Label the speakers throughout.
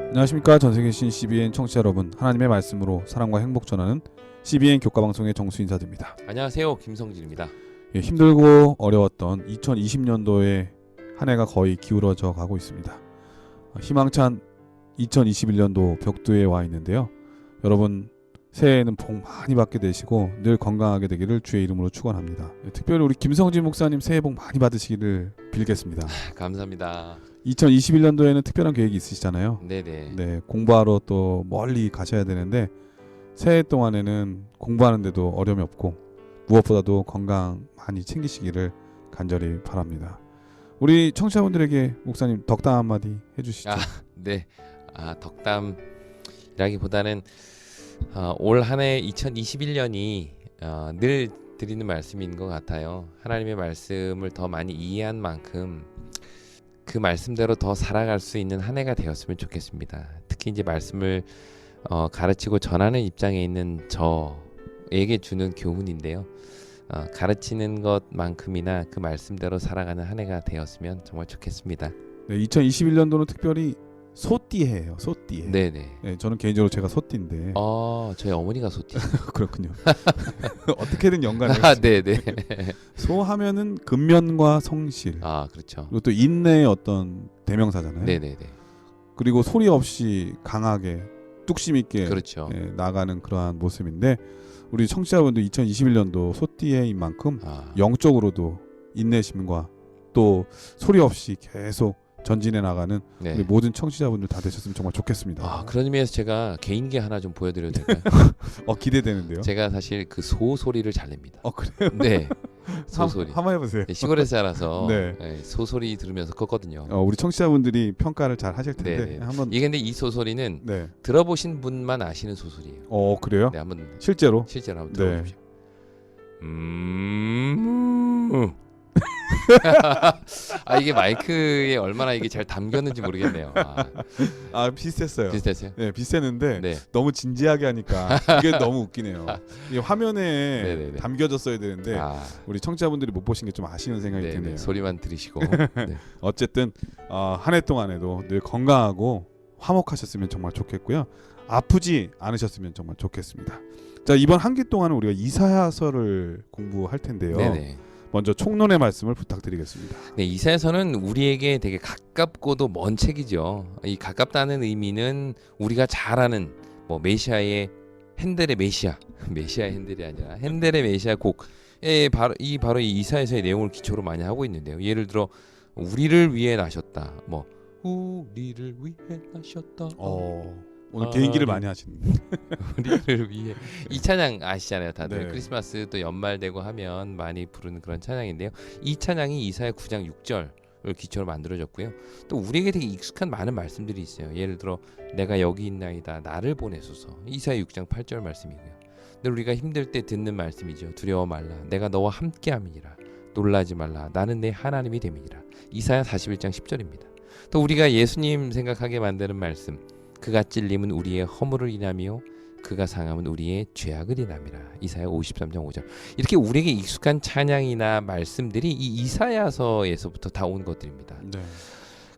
Speaker 1: 안녕하십니까. 전세계 계신 CBN 청취자 여러분, 하나님의 말씀으로 사랑과 행복 전하는 CBN 교과방송의 정수 인사드립니다.
Speaker 2: 안녕하세요, 김성진입니다.
Speaker 1: 힘들고 어려웠던 2020년도에 한 해가 거의 기울어져 가고 있습니다. 희망찬 2021년도 벽두에 와 있는데요. 여러분 새해에는 복 많이 받게 되시고 늘 건강하게 되기를 주의 이름으로 축원합니다. 특별히 우리 김성진 목사님 새해 복 많이 받으시기를 빌겠습니다.
Speaker 2: 감사합니다.
Speaker 1: 2021년도에는 특별한 계획이 있으시잖아요.
Speaker 2: 네네.
Speaker 1: 네, 공부하러 또 멀리 가셔야 되는데 새해 동안에는 공부하는데도 어려움이 없고 무엇보다도 건강 많이 챙기시기를 간절히 바랍니다. 우리 청취자분들에게 목사님 덕담 한마디 해주시죠.
Speaker 2: 네. 덕담이라기보다는 올 한해 2021년이 늘 드리는 말씀인 것 같아요. 하나님의 말씀을 더 많이 이해한 만큼 그 말씀대로 더 살아갈 수 있는 한 해가 되었으면 좋겠습니다. 특히 이제 말씀을 가르치고 전하는 입장에 있는 저에게 주는 교훈인데요. 가르치는 것만큼이나 그 말씀대로 살아가는 한 해가 되었으면 정말 좋겠습니다.
Speaker 1: 네, 2021년도는 특별히 소띠해예요. 소띠해.
Speaker 2: 네네.
Speaker 1: 네, 저는 개인적으로 제가 소띠인데.
Speaker 2: 저희 어머니가 소띠.
Speaker 1: 그렇군요. 어떻게든 연관을.
Speaker 2: 네네.
Speaker 1: 소하면은 근면과 성실.
Speaker 2: 그렇죠.
Speaker 1: 그리고 또 인내의 어떤 대명사잖아요.
Speaker 2: 네네네.
Speaker 1: 그리고 소리 없이 강하게 뚝심 있게
Speaker 2: 그렇죠.
Speaker 1: 나가는 그러한 모습인데 우리 청취자분들 2021년도 소띠해인 만큼 영적으로도 인내심과 또 소리 없이 계속 전진해 나가는
Speaker 2: 네.
Speaker 1: 우리 모든 청취자분들 다 되셨으면 정말 좋겠습니다.
Speaker 2: 그런 의미에서 제가 개인기 하나 좀 보여드려도 될까요?
Speaker 1: 기대되는데요.
Speaker 2: 제가 사실 그 소 소리를 잘 냅니다.
Speaker 1: 그래요?
Speaker 2: 네. 소 소리.
Speaker 1: 한번 해보세요.
Speaker 2: 시골에 살아서
Speaker 1: 네.
Speaker 2: 소 소리 들으면서 컸거든요.
Speaker 1: 우리 청취자분들이 평가를 잘 하실 텐데
Speaker 2: 네.
Speaker 1: 한번.
Speaker 2: 이게 근데 이 소 소리는
Speaker 1: 네.
Speaker 2: 들어보신 분만 아시는 소 소리예요.
Speaker 1: 그래요?
Speaker 2: 네, 한번
Speaker 1: 실제로
Speaker 2: 한번
Speaker 1: 네.
Speaker 2: 들어보십시오. 이게 마이크에 얼마나 이게 잘 담겼는지 모르겠네요.
Speaker 1: 비슷했어요.
Speaker 2: 비슷했어요?
Speaker 1: 네, 비슷했는데
Speaker 2: 네.
Speaker 1: 너무 진지하게 하니까 이게 너무 웃기네요. 이게 화면에
Speaker 2: 네네네.
Speaker 1: 담겨졌어야 되는데 우리 청취자분들이 못 보신 게 좀 아쉬운 생각이
Speaker 2: 네네.
Speaker 1: 드네요.
Speaker 2: 소리만 들으시고. 네.
Speaker 1: 어쨌든 한 해 동안에도 늘 건강하고 화목하셨으면 정말 좋겠고요. 아프지 않으셨으면 정말 좋겠습니다. 자, 이번 한 기 동안은 우리가 이사야서를 공부할 텐데요.
Speaker 2: 네네.
Speaker 1: 먼저 총론의 말씀을 부탁드리겠습니다.
Speaker 2: 네, 이사야서는 우리에게 되게 가깝고도 먼 책이죠. 이 가깝다는 의미는 우리가 잘 아는 메시아의 핸델의 메시아의 핸델이 아니라 핸델의 메시아 곡에 바로 이 이사야서의 내용을 기초로 많이 하고 있는데요. 예를 들어 우리를 위해 나셨다. 우리를 위해 나셨다.
Speaker 1: 오늘 개인기를 많이 하시는데.
Speaker 2: 우리를 위해 이 찬양 아시잖아요, 다들.
Speaker 1: 네.
Speaker 2: 크리스마스 또 연말 되고 하면 많이 부르는 그런 찬양인데요. 이 찬양이 이사야 9장 6절을 기초로 만들어졌고요. 또 우리에게 되게 익숙한 많은 말씀들이 있어요. 예를 들어 내가 여기 있나이다 나를 보내소서. 이사야 6장 8절 말씀이고요. 근데 우리가 힘들 때 듣는 말씀이죠. 두려워 말라 내가 너와 함께함이니라. 놀라지 말라 나는 내 하나님이 됨이니라. 이사야 41장 10절입니다. 또 우리가 예수님 생각하게 만드는 말씀, 그가 찔림은 우리의 허물을 인하며 그가 상함은 우리의 죄악을 인함이라. 이사야 53장 5절. 이렇게 우리에게 익숙한 찬양이나 말씀들이 이 이사야서에서부터 다 온 것들입니다.
Speaker 1: 네.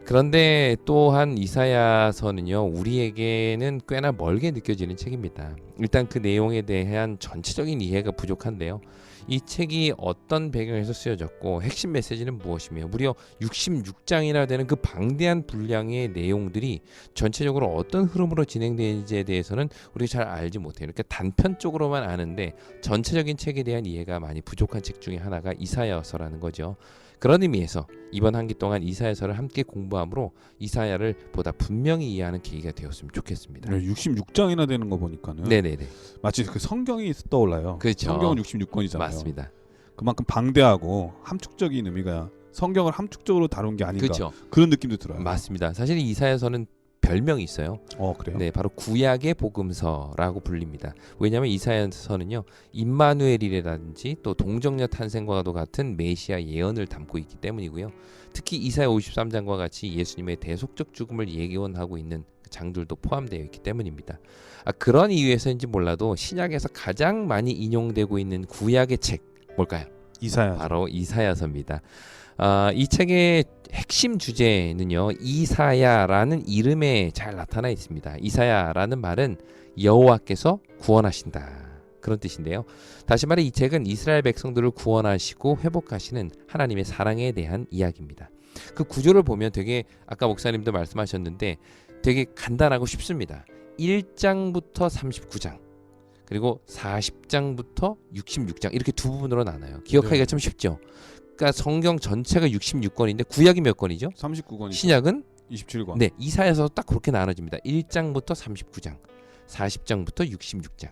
Speaker 2: 그런데 또한 이사야서는요, 우리에게는 꽤나 멀게 느껴지는 책입니다. 일단 그 내용에 대한 전체적인 이해가 부족한데요. 이 책이 어떤 배경에서 쓰여졌고 핵심 메시지는 무엇이며 무려 66장이나 되는 그 방대한 분량의 내용들이 전체적으로 어떤 흐름으로 진행되는지에 대해서는 우리가 잘 알지 못해요. 이렇게 단편적으로만 아는데 전체적인 책에 대한 이해가 많이 부족한 책 중에 하나가 이사야서라는 거죠. 그런 의미에서 이번 한 기 동안 이사야서를 함께 공부함으로 이사야를 보다 분명히 이해하는 계기가 되었으면 좋겠습니다.
Speaker 1: 66장이나 되는 거 보니까는
Speaker 2: 네네네.
Speaker 1: 마치 그 성경이 떠올라요.
Speaker 2: 그렇죠.
Speaker 1: 성경은 66권이잖아요.
Speaker 2: 맞습니다.
Speaker 1: 그만큼 방대하고 함축적인 의미가 성경을 함축적으로 다룬 게 아닌가.
Speaker 2: 그렇죠.
Speaker 1: 그런 느낌도 들어요.
Speaker 2: 맞습니다. 사실 이사야서는 별명이 있어요.
Speaker 1: 그래요?
Speaker 2: 네, 바로 구약의 복음서라고 불립니다. 왜냐하면 이사야서는요, 임마누엘이라든지 또 동정녀 탄생과도 같은 메시아 예언을 담고 있기 때문이고요. 특히 이사야 53장과 같이 예수님의 대속적 죽음을 예언하고 있는 장들도 포함되어 있기 때문입니다. 그런 이유에서인지 몰라도 신약에서 가장 많이 인용되고 있는 구약의 책 뭘까요?
Speaker 1: 이사야.
Speaker 2: 바로 이사야서입니다. 이 책의 핵심 주제는요, 이사야라는 이름에 잘 나타나 있습니다. 이사야라는 말은 여호와께서 구원하신다, 그런 뜻인데요. 다시 말해 이 책은 이스라엘 백성들을 구원하시고 회복하시는 하나님의 사랑에 대한 이야기입니다. 그 구조를 보면 되게, 아까 목사님도 말씀하셨는데 되게 간단하고 쉽습니다. 1장부터 39장, 그리고 40장부터 66장, 이렇게 두 부분으로 나눠요. 기억하기가
Speaker 1: 네.
Speaker 2: 참 쉽죠. 그러니까 성경 전체가 66권인데 구약이 몇 권이죠?
Speaker 1: 39권이
Speaker 2: 신약은
Speaker 1: 27권.
Speaker 2: 네, 이사야서 딱 그렇게 나눠집니다. 1장부터 39장, 40장부터 66장.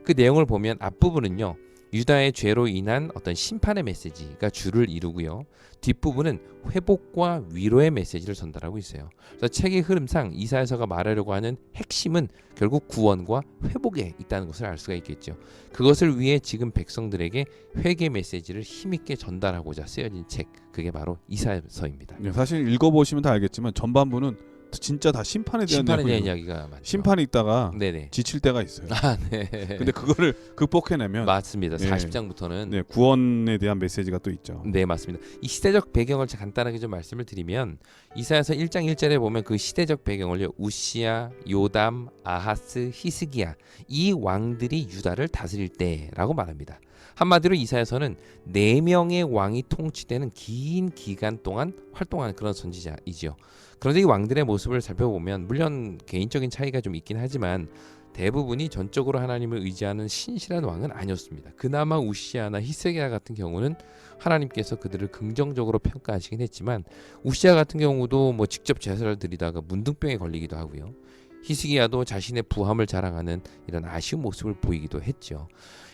Speaker 2: 그 내용을 보면 앞부분은요, 유다의 죄로 인한 어떤 심판의 메시지가 주를 이루고요, 뒷부분은 회복과 위로의 메시지를 전달하고 있어요. 그래서 책의 흐름상 이사야서가 말하려고 하는 핵심은 결국 구원과 회복에 있다는 것을 알 수가 있겠죠. 그것을 위해 지금 백성들에게 회개 메시지를 힘있게 전달하고자 쓰여진 책, 그게 바로 이사야서입니다.
Speaker 1: 네, 사실 읽어보시면 다 알겠지만 전반부는 진짜 다 심판에 대한
Speaker 2: 심판에 대한
Speaker 1: 내용이에요.
Speaker 2: 이야기가 많죠.
Speaker 1: 심판이 있다가
Speaker 2: 네네.
Speaker 1: 지칠 때가 있어요.
Speaker 2: 아, 네.
Speaker 1: 근데 그거를 극복해내면
Speaker 2: 맞습니다.
Speaker 1: 네.
Speaker 2: 40장부터는
Speaker 1: 네, 구원에 대한 메시지가 또 있죠.
Speaker 2: 네, 맞습니다. 이 시대적 배경을 간단하게 좀 말씀을 드리면, 이사야서 1장 1절에 보면 그 시대적 배경을요, 우시야, 요담, 아하스, 히스기야, 이 왕들이 유다를 다스릴 때라고 말합니다. 한마디로 이사야서는 4명의 왕이 통치되는 긴 기간 동안 활동하는 그런 선지자이지요. 그런데 이 왕들의 모습을 살펴보면 물론 개인적인 차이가 좀 있긴 하지만 대부분이 전적으로 하나님을 의지하는 신실한 왕은 아니었습니다. 그나마 우시아나 히스기야 같은 경우는 하나님께서 그들을 긍정적으로 평가하시긴 했지만, 우시아 같은 경우도 뭐 직접 제사를 드리다가 문둥병에 걸리기도 하고요, 히스기야도 자신의 부함을 자랑하는 이런 아쉬운 모습을 보이기도 했죠.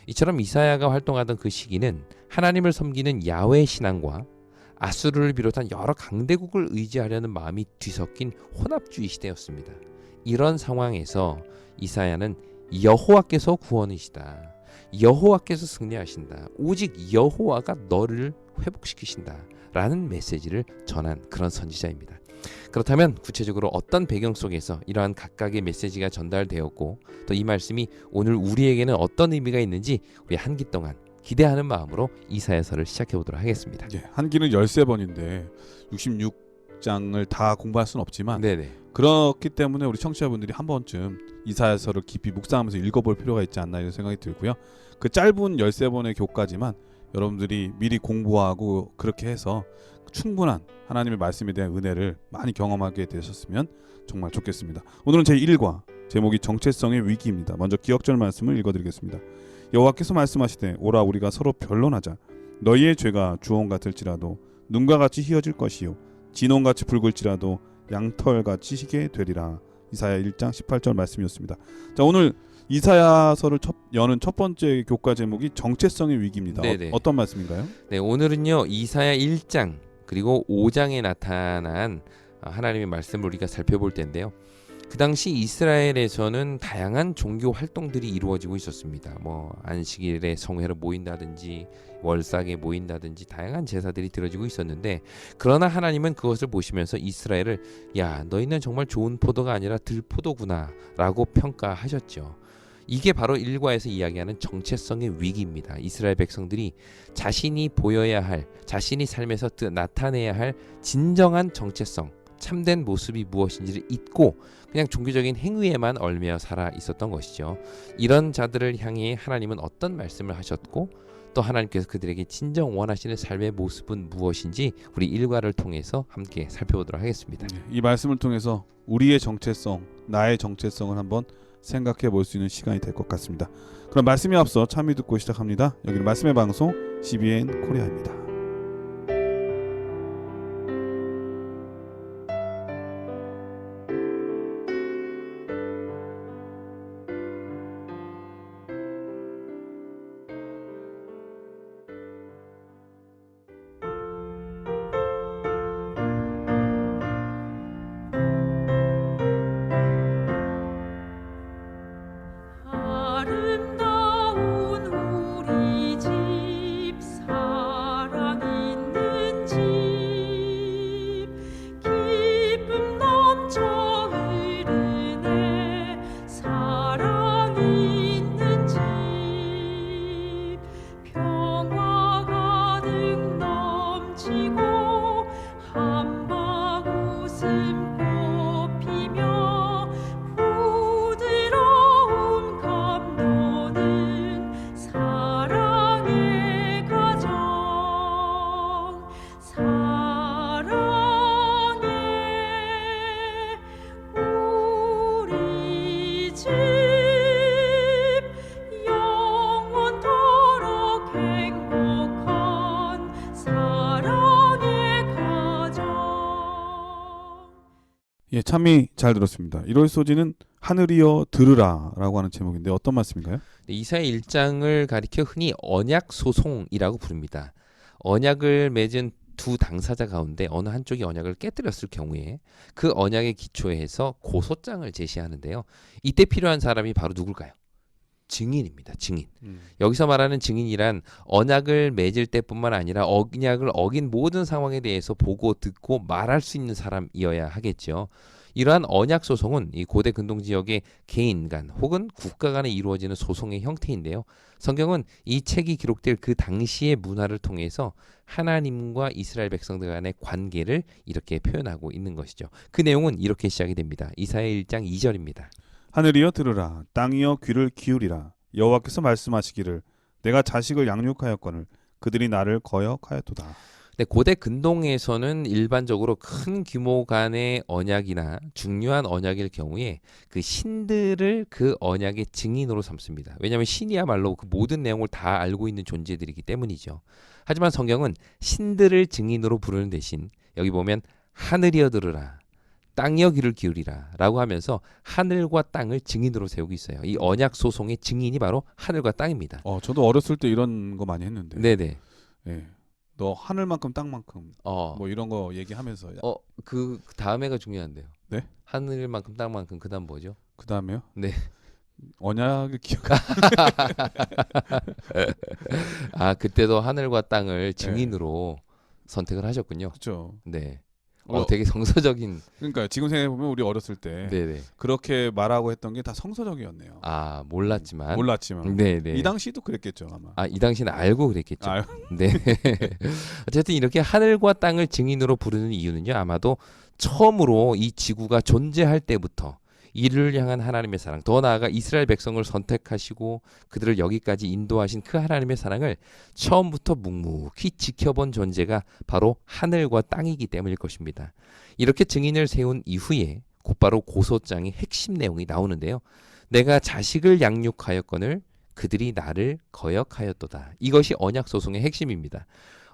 Speaker 2: 이처럼 이사야가 활동하던 그 시기는 하나님을 섬기는 야훼 신앙과 아수르를 비롯한 여러 강대국을 의지하려는 마음이 뒤섞인 혼합주의 시대였습니다. 이런 상황에서 이사야는 여호와께서 구원이시다, 여호와께서 승리하신다, 오직 여호와가 너를 회복시키신다 라는 메시지를 전한 그런 선지자입니다. 그렇다면 구체적으로 어떤 배경 속에서 이러한 각각의 메시지가 전달되었고, 또 이 말씀이 오늘 우리에게는 어떤 의미가 있는지 우리 한 기 동안 기대하는 마음으로 이사야서를 시작해 보도록 하겠습니다.
Speaker 1: 예, 한 기는 13번인데 66장을 다 공부할 수는 없지만
Speaker 2: 네네.
Speaker 1: 그렇기 때문에 우리 청취자분들이 한 번쯤 이사야서를 깊이 묵상하면서 읽어볼 필요가 있지 않나 이런 생각이 들고요. 그 짧은 13번의 교까지만 여러분들이 미리 공부하고 그렇게 해서 충분한 하나님의 말씀에 대한 은혜를 많이 경험하게 되셨으면 정말 좋겠습니다. 오늘은 제1과 제목이 정체성의 위기입니다. 먼저 기억절 말씀을 읽어드리겠습니다. 여호와께서 말씀하시되 오라 우리가 서로 변론하자. 너희의 죄가 주홍 같을지라도 눈과 같이 희어질 것이요 진홍같이 붉을지라도 양털같이 희게 되리라. 이사야 1장 18절 말씀이었습니다. 자, 오늘 이사야서를 여는 첫 번째 교과 제목이 정체성의 위기입니다. 어떤 말씀인가요?
Speaker 2: 네, 오늘은요 이사야 1장 그리고 5장에 나타난 하나님의 말씀을 우리가 살펴볼 텐데요. 그 당시 이스라엘에서는 다양한 종교 활동들이 이루어지고 있었습니다. 뭐 안식일에 성회로 모인다든지 월삭에 모인다든지 다양한 제사들이 드려지고 있었는데, 그러나 하나님은 그것을 보시면서 이스라엘을 야 너희는 정말 좋은 포도가 아니라 들포도구나 라고 평가하셨죠. 이게 바로 일과에서 이야기하는 정체성의 위기입니다. 이스라엘 백성들이 자신이 보여야 할, 자신이 삶에서 나타내야 할 진정한 정체성, 참된 모습이 무엇인지를 잊고 그냥 종교적인 행위에만 얽매여 살아 있었던 것이죠. 이런 자들을 향해 하나님은 어떤 말씀을 하셨고, 또 하나님께서 그들에게 진정 원하시는 삶의 모습은 무엇인지 우리 일과를 통해서 함께 살펴보도록 하겠습니다.
Speaker 1: 이 말씀을 통해서 우리의 정체성, 나의 정체성을 한번 생각해 볼 수 있는 시간이 될 것 같습니다. 그럼 말씀에 앞서 참여 듣고 시작합니다. 여기는 말씀의 방송 CBN 코리아입니다.
Speaker 3: 아름다운 우리 집 사랑
Speaker 1: 예, 참이 잘 들었습니다. 1월 소지는 하늘이여 들으라라고 하는 제목인데 어떤 말씀인가요?
Speaker 2: 네, 이사야 1장을 가리켜 흔히 언약 소송이라고 부릅니다. 언약을 맺은 두 당사자 가운데 어느 한쪽이 언약을 깨뜨렸을 경우에 그 언약의 기초에 해서 고소장을 제시하는데요. 이때 필요한 사람이 바로 누굴까요? 증인입니다. 증인. 여기서 말하는 증인이란 언약을 맺을 때뿐만 아니라 언약을 어긴 모든 상황에 대해서 보고 듣고 말할 수 있는 사람이어야 하겠죠. 이러한 언약 소송은 이 고대 근동 지역의 개인 간 혹은 국가 간에 이루어지는 소송의 형태인데요. 성경은 이 책이 기록될 그 당시의 문화를 통해서 하나님과 이스라엘 백성들 간의 관계를 이렇게 표현하고 있는 것이죠. 그 내용은 이렇게 시작이 됩니다. 이사야 1장 2절입니다.
Speaker 1: 하늘이여 들으라 땅이여 귀를 기울이라 여호와께서 말씀하시기를 내가 자식을 양육하였거늘 그들이 나를 거역하였도다.
Speaker 2: 네, 고대 근동에서는 일반적으로 큰 규모 간의 언약이나 중요한 언약일 경우에 그 신들을 그 언약의 증인으로 삼습니다. 왜냐하면 신이야말로 그 모든 내용을 다 알고 있는 존재들이기 때문이죠. 하지만 성경은 신들을 증인으로 부르는 대신 여기 보면 하늘이여 들으라 땅이여 귀를 기울이라 라고 하면서 하늘과 땅을 증인으로 세우고 있어요. 이 언약 소송의 증인이 바로 하늘과 땅입니다.
Speaker 1: 저도 어렸을 때 이런 거 많이 했는데.
Speaker 2: 네네.
Speaker 1: 예. 너 하늘만큼 땅만큼
Speaker 2: 어.
Speaker 1: 뭐 이런 거 얘기하면서
Speaker 2: 그 다음에가 중요한데요.
Speaker 1: 네?
Speaker 2: 하늘만큼 땅만큼 그다음 뭐죠?
Speaker 1: 그 다음에요?
Speaker 2: 네.
Speaker 1: 언약을 기억.
Speaker 2: 아 그때도 하늘과 땅을 증인으로 선택을 하셨군요.
Speaker 1: 그렇죠.
Speaker 2: 네.
Speaker 1: 어,
Speaker 2: 되게 성서적인.
Speaker 1: 그러니까 지금 생각해 보면 우리 어렸을 때
Speaker 2: 네네.
Speaker 1: 그렇게 말하고 했던 게 다 성서적이었네요.
Speaker 2: 아 몰랐지만.
Speaker 1: 몰랐지만.
Speaker 2: 네네.
Speaker 1: 이 당시도 그랬겠죠 아마.
Speaker 2: 아 이 당시는 알고 그랬겠죠.
Speaker 1: 아유.
Speaker 2: 네. 어쨌든 이렇게 하늘과 땅을 증인으로 부르는 이유는요. 아마도 처음으로 이 지구가 존재할 때부터 이를 향한 하나님의 사랑, 더 나아가 이스라엘 백성을 선택하시고 그들을 여기까지 인도하신 그 하나님의 사랑을 처음부터 묵묵히 지켜본 존재가 바로 하늘과 땅이기 때문일 것입니다. 이렇게 증인을 세운 이후에 곧바로 고소장의 핵심 내용이 나오는데요. 내가 자식을 양육하였거늘 그들이 나를 거역하였도다. 이것이 언약 소송의 핵심입니다.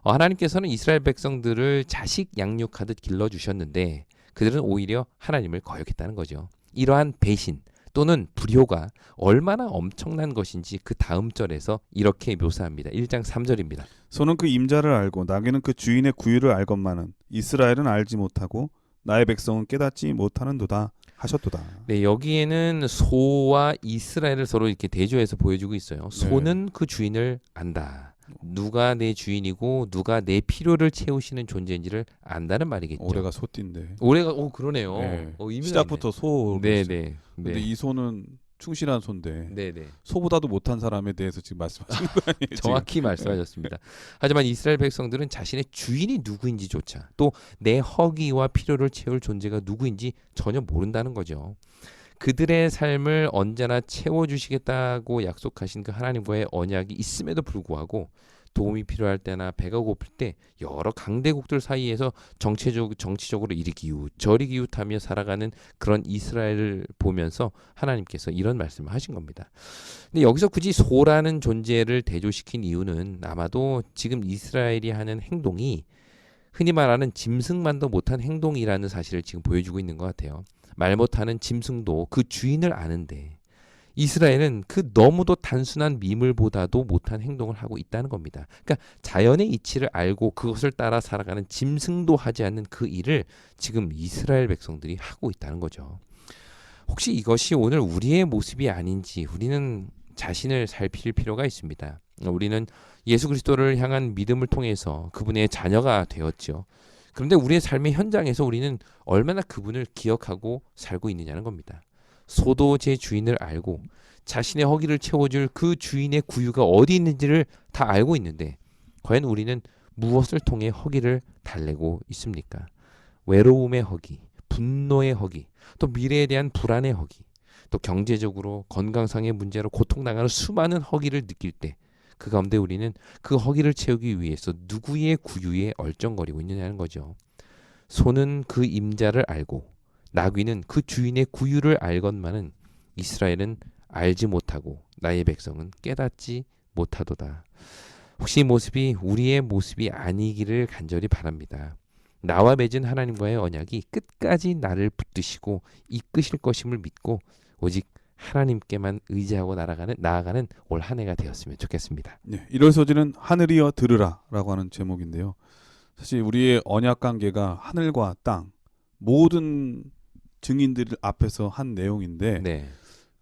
Speaker 2: 하나님께서는 이스라엘 백성들을 자식 양육하듯 길러주셨는데 그들은 오히려 하나님을 거역했다는 거죠. 이러한 배신 또는 불효가 얼마나 엄청난 것인지 그 다음 절에서 이렇게 묘사합니다. 1장 3절입니다.
Speaker 1: 소는 그 임자를 알고 나귀는 그 주인의 구유를 알건만은 이스라엘은 알지 못하고 나의 백성은 깨닫지 못하는도다 하셨도다.
Speaker 2: 네, 여기에는 소와 이스라엘을 서로 이렇게 대조해서 보여주고 있어요. 소는 그 주인을 안다. 누가 내 주인이고 누가 내 필요를 채우시는 존재인지를 안다는 말이겠죠.
Speaker 1: 올해가 소띠인데.
Speaker 2: 올해가 그러네요.
Speaker 1: 네.
Speaker 2: 의미가
Speaker 1: 시작부터 소.
Speaker 2: 네네.
Speaker 1: 근데 이 소는 충실한 소인데
Speaker 2: 네네.
Speaker 1: 소보다도 못한 사람에 대해서 지금 말씀하시는 거 아니에요?
Speaker 2: 정확히 말씀하셨습니다. 하지만 이스라엘 백성들은 자신의 주인이 누구인지조차 또 내 허기와 필요를 채울 존재가 누구인지 전혀 모른다는 거죠. 그들의 삶을 언제나 채워주시겠다고 약속하신 그 하나님과의 언약이 있음에도 불구하고 도움이 필요할 때나 배가 고플 때 여러 강대국들 사이에서 정치적으로 이리 기웃 저리 기웃하며 살아가는 그런 이스라엘을 보면서 하나님께서 이런 말씀을 하신 겁니다. 근데 여기서 굳이 소라는 존재를 대조시킨 이유는 아마도 지금 이스라엘이 하는 행동이 흔히 말하는 짐승만도 못한 행동이라는 사실을 지금 보여주고 있는 것 같아요. 말 못하는 짐승도 그 주인을 아는데 이스라엘은 그 너무도 단순한 미물보다도 못한 행동을 하고 있다는 겁니다. 그러니까 자연의 이치를 알고 그것을 따라 살아가는 짐승도 하지 않는 그 일을 지금 이스라엘 백성들이 하고 있다는 거죠. 혹시 이것이 오늘 우리의 모습이 아닌지 우리는 자신을 살필 필요가 있습니다. 우리는 예수 그리스도를 향한 믿음을 통해서 그분의 자녀가 되었죠. 그런데 우리의 삶의 현장에서 우리는 얼마나 그분을 기억하고 살고 있느냐는 겁니다. 소도 제 주인을 알고 자신의 허기를 채워줄 그 주인의 구유가 어디 있는지를 다 알고 있는데 과연 우리는 무엇을 통해 허기를 달래고 있습니까? 외로움의 허기, 분노의 허기, 또 미래에 대한 불안의 허기, 또 경제적으로 건강상의 문제로 고통당하는 수많은 허기를 느낄 때 그 가운데 우리는 그 허기를 채우기 위해서 누구의 구유에 얼쩡거리고 있느냐는 거죠. 소는 그 임자를 알고 나귀는 그 주인의 구유를 알건만은 이스라엘은 알지 못하고 나의 백성은 깨닫지 못하도다. 혹시 이 모습이 우리의 모습이 아니기를 간절히 바랍니다. 나와 맺은 하나님과의 언약이 끝까지 나를 붙드시고 이끄실 것임을 믿고 오직 하나님께만 의지하고 나아가는 올 한 해가 되었으면 좋겠습니다.
Speaker 1: 네, 1월 소지는 하늘이여 들으라라고 하는 제목인데요. 사실 우리의 언약 관계가 하늘과 땅 모든 증인들 앞에서 한 내용인데
Speaker 2: 네,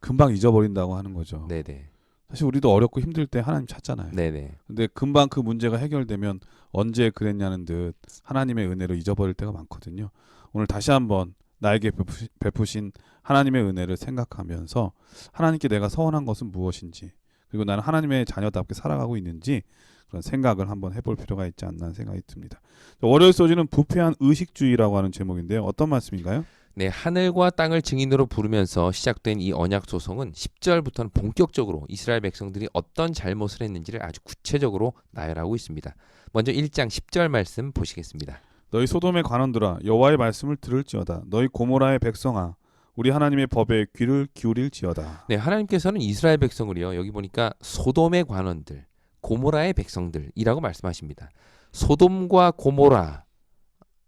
Speaker 1: 금방 잊어버린다고 하는 거죠.
Speaker 2: 네, 네,
Speaker 1: 사실 우리도 어렵고 힘들 때 하나님 찾잖아요.
Speaker 2: 네, 네.
Speaker 1: 근데 금방 그 문제가 해결되면 언제 그랬냐는 듯 하나님의 은혜를 잊어버릴 때가 많거든요. 오늘 다시 한번 나에게 베푸신 하나님의 은혜를 생각하면서 하나님께 내가 서원한 것은 무엇인지, 그리고 나는 하나님의 자녀답게 살아가고 있는지 그런 생각을 한번 해볼 필요가 있지 않나 하는 생각이 듭니다. 월요일 소지는 부패한 의식주의라고 하는 제목인데요. 어떤 말씀인가요?
Speaker 2: 네, 하늘과 땅을 증인으로 부르면서 시작된 이 언약 소송은 10절부터는 본격적으로 이스라엘 백성들이 어떤 잘못을 했는지를 아주 구체적으로 나열하고 있습니다. 먼저 1장 10절 말씀 보시겠습니다.
Speaker 1: 너희 소돔의 관원들아 여호와의 말씀을 들을지어다. 너희 고모라의 백성아 우리 하나님의 법에 귀를 기울일지어다.
Speaker 2: 네, 하나님께서는 이스라엘 백성을요. 여기 보니까 소돔의 관원들, 고모라의 백성들이라고 말씀하십니다. 소돔과 고모라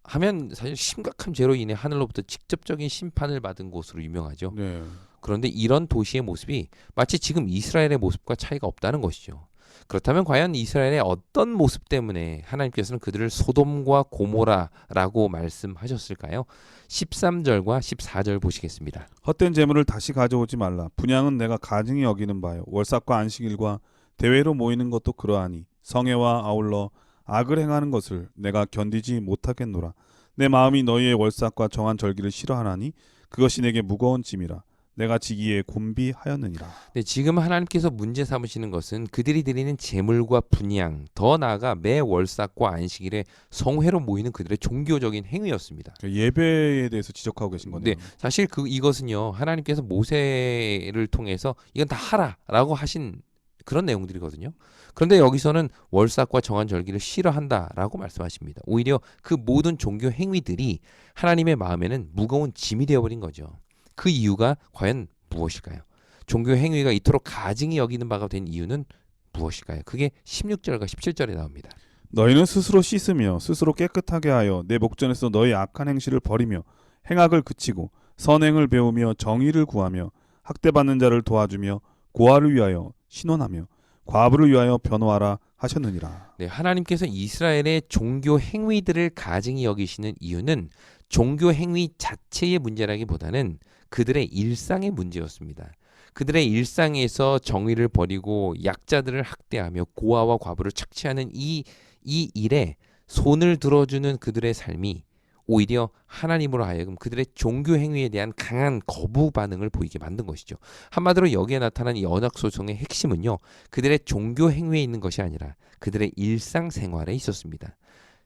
Speaker 2: 하면 사실 심각한 죄로 인해 하늘로부터 직접적인 심판을 받은 곳으로 유명하죠.
Speaker 1: 네.
Speaker 2: 그런데 이런 도시의 모습이 마치 지금 이스라엘의 모습과 차이가 없다는 것이죠. 그렇다면 과연 이스라엘의 어떤 모습 때문에 하나님께서는 그들을 소돔과 고모라라고 말씀하셨을까요? 13절과 14절 보시겠습니다.
Speaker 1: 헛된 재물을 다시 가져오지 말라. 분향은 내가 가증히 여기는 바요. 월삭과 안식일과 대회로 모이는 것도 그러하니 성회와 아울러 악을 행하는 것을 내가 견디지 못하겠노라. 내 마음이 너희의 월삭과 정한 절기를 싫어하나니 그것이 내게 무거운 짐이라. 내가 지기에 곤비하였느니라.
Speaker 2: 네, 지금 하나님께서 문제 삼으시는 것은 그들이 드리는 제물과 분향, 더 나아가 매 월삭과 안식일에 성회로 모이는 그들의 종교적인 행위였습니다.
Speaker 1: 예배에 대해서 지적하고 계신 거네요.
Speaker 2: 네, 사실 이것은요 하나님께서 모세를 통해서 이건 다 하라라고 하신 그런 내용들이거든요. 그런데 여기서는 월삭과 정한 절기를 싫어한다라고 말씀하십니다. 오히려 그 모든 종교 행위들이 하나님의 마음에는 무거운 짐이 되어버린 거죠. 그 이유가 과연 무엇일까요? 종교 행위가 이토록 가증히 여기는 바가 된 이유는 무엇일까요? 그게 16절과 17절에 나옵니다.
Speaker 1: 너희는 스스로 씻으며 스스로 깨끗하게 하여 내 목전에서 너희 악한 행실을 버리며 행악을 그치고 선행을 배우며 정의를 구하며 학대받는 자를 도와주며 고아를 위하여 신원하며 과부를 위하여 변호하라 하셨느니라.
Speaker 2: 네, 하나님께서 이스라엘의 종교 행위들을 가증히 여기시는 이유는 종교 행위 자체의 문제라기보다는 그들의 일상의 문제였습니다. 그들의 일상에서 정의를 버리고 약자들을 학대하며 고아와 과부를 착취하는 이 일에 손을 들어주는 그들의 삶이 오히려 하나님으로 하여금 그들의 종교 행위에 대한 강한 거부 반응을 보이게 만든 것이죠. 한마디로 여기에 나타난 이 언약 소송의 핵심은요. 그들의 종교 행위에 있는 것이 아니라 그들의 일상생활에 있었습니다.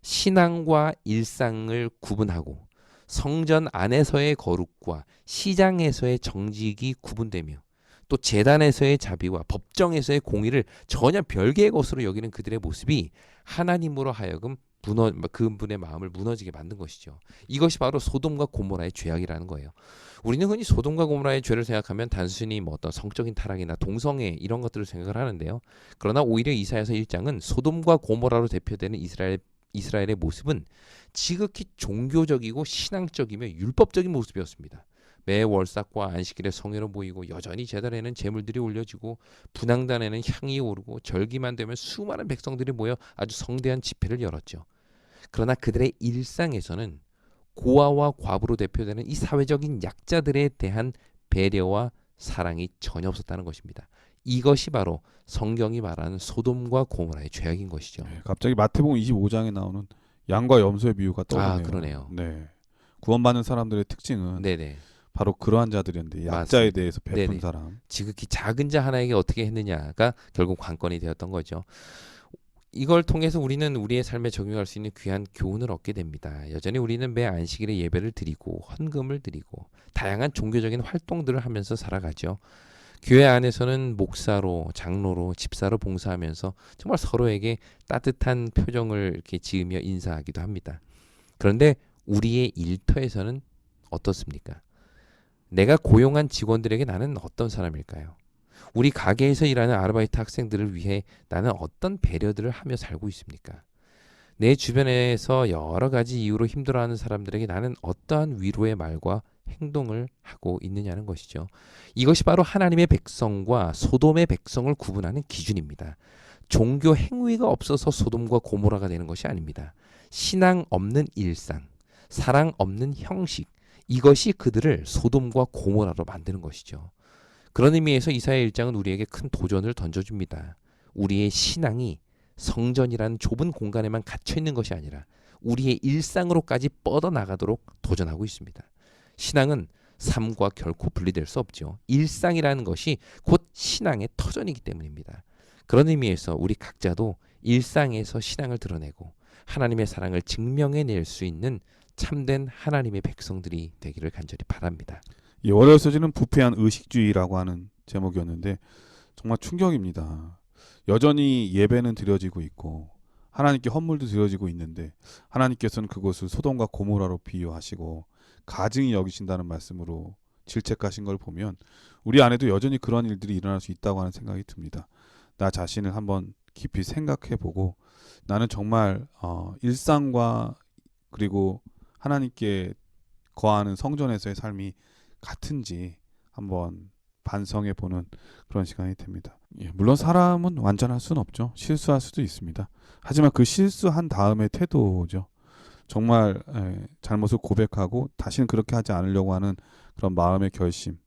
Speaker 2: 신앙과 일상을 구분하고 성전 안에서의 거룩과 시장에서의 정직이 구분되며 또 제단에서의 자비와 법정에서의 공의를 전혀 별개의 것으로 여기는 그들의 모습이 하나님으로 하여금 그분의 마음을 무너지게 만든 것이죠. 이것이 바로 소돔과 고모라의 죄악이라는 거예요. 우리는 흔히 소돔과 고모라의 죄를 생각하면 단순히 어떤 성적인 타락이나 동성애 이런 것들을 생각을 하는데요. 그러나 오히려 이사야서 1장은 소돔과 고모라로 대표되는 이스라엘의 모습은 지극히 종교적이고 신앙적이며 율법적인 모습이었습니다. 매 월삭과 안식일에 성회로 모이고 여전히 제단에는 제물들이 올려지고 분향단에는 향이 오르고 절기만 되면 수많은 백성들이 모여 아주 성대한 집회를 열었죠. 그러나 그들의 일상에서는 고아와 과부로 대표되는 이 사회적인 약자들에 대한 배려와 사랑이 전혀 없었다는 것입니다. 이것이 바로 성경이 말하는 소돔과 고모라의 죄악인 것이죠.
Speaker 1: 네, 갑자기 마태복음 25장에 나오는 양과 염소의 비유가 떠오르네요.
Speaker 2: 아, 그러네요.
Speaker 1: 네. 구원받는 사람들의 특징은
Speaker 2: 네네.
Speaker 1: 바로 그러한 자들이었는데 약자에
Speaker 2: 맞습니다.
Speaker 1: 대해서 베푼
Speaker 2: 네네.
Speaker 1: 사람.
Speaker 2: 지극히 작은 자 하나에게 어떻게 했느냐가 결국 관건이 되었던 거죠. 이걸 통해서 우리는 우리의 삶에 적용할 수 있는 귀한 교훈을 얻게 됩니다. 여전히 우리는 매 안식일에 예배를 드리고 헌금을 드리고 다양한 종교적인 활동들을 하면서 살아가죠. 교회 안에서는 목사로, 장로로, 집사로 봉사하면서 정말 서로에게 따뜻한 표정을 이렇게 지으며 인사하기도 합니다. 그런데 우리의 일터에서는 어떻습니까? 내가 고용한 직원들에게 나는 어떤 사람일까요? 우리 가게에서 일하는 아르바이트 학생들을 위해 나는 어떤 배려들을 하며 살고 있습니까? 내 주변에서 여러 가지 이유로 힘들어하는 사람들에게 나는 어떠한 위로의 말과 행동을 하고 있느냐는 것이죠. 이것이 바로 하나님의 백성과 소돔의 백성을 구분하는 기준입니다. 종교 행위가 없어서 소돔과 고모라가 되는 것이 아닙니다. 신앙 없는 일상, 사랑 없는 형식, 이것이 그들을 소돔과 고모라로 만드는 것이죠. 그런 의미에서 이사야 1장은 우리에게 큰 도전을 던져줍니다. 우리의 신앙이 성전이라는 좁은 공간에만 갇혀 있는 것이 아니라 우리의 일상으로까지 뻗어나가도록 도전하고 있습니다. 신앙은 삶과 결코 분리될 수 없죠. 일상이라는 것이 곧 신앙의 터전이기 때문입니다. 그런 의미에서 우리 각자도 일상에서 신앙을 드러내고 하나님의 사랑을 증명해낼 수 있는 참된 하나님의 백성들이 되기를 간절히 바랍니다.
Speaker 1: 이 월요일 소지는 부패한 의식주의라고 하는 제목이었는데 정말 충격입니다. 여전히 예배는 드려지고 있고 하나님께 헌물도 드려지고 있는데 하나님께서는 그것을 소돔과 고모라로 비유하시고 가증히 여기신다는 말씀으로 질책하신 걸 보면 우리 안에도 여전히 그런 일들이 일어날 수 있다고 하는 생각이 듭니다. 나 자신을 한번 깊이 생각해보고 나는 정말 일상과 그리고 하나님께 거하는 성전에서의 삶이 같은지 한번 반성해보는 그런 시간이 됩니다. 물론 사람은 완전할 수는 없죠. 실수할 수도 있습니다. 하지만 그 실수한 다음의 태도죠. 정말 잘못을 고백하고 다시는 그렇게 하지 않으려고 하는 그런 마음의 결심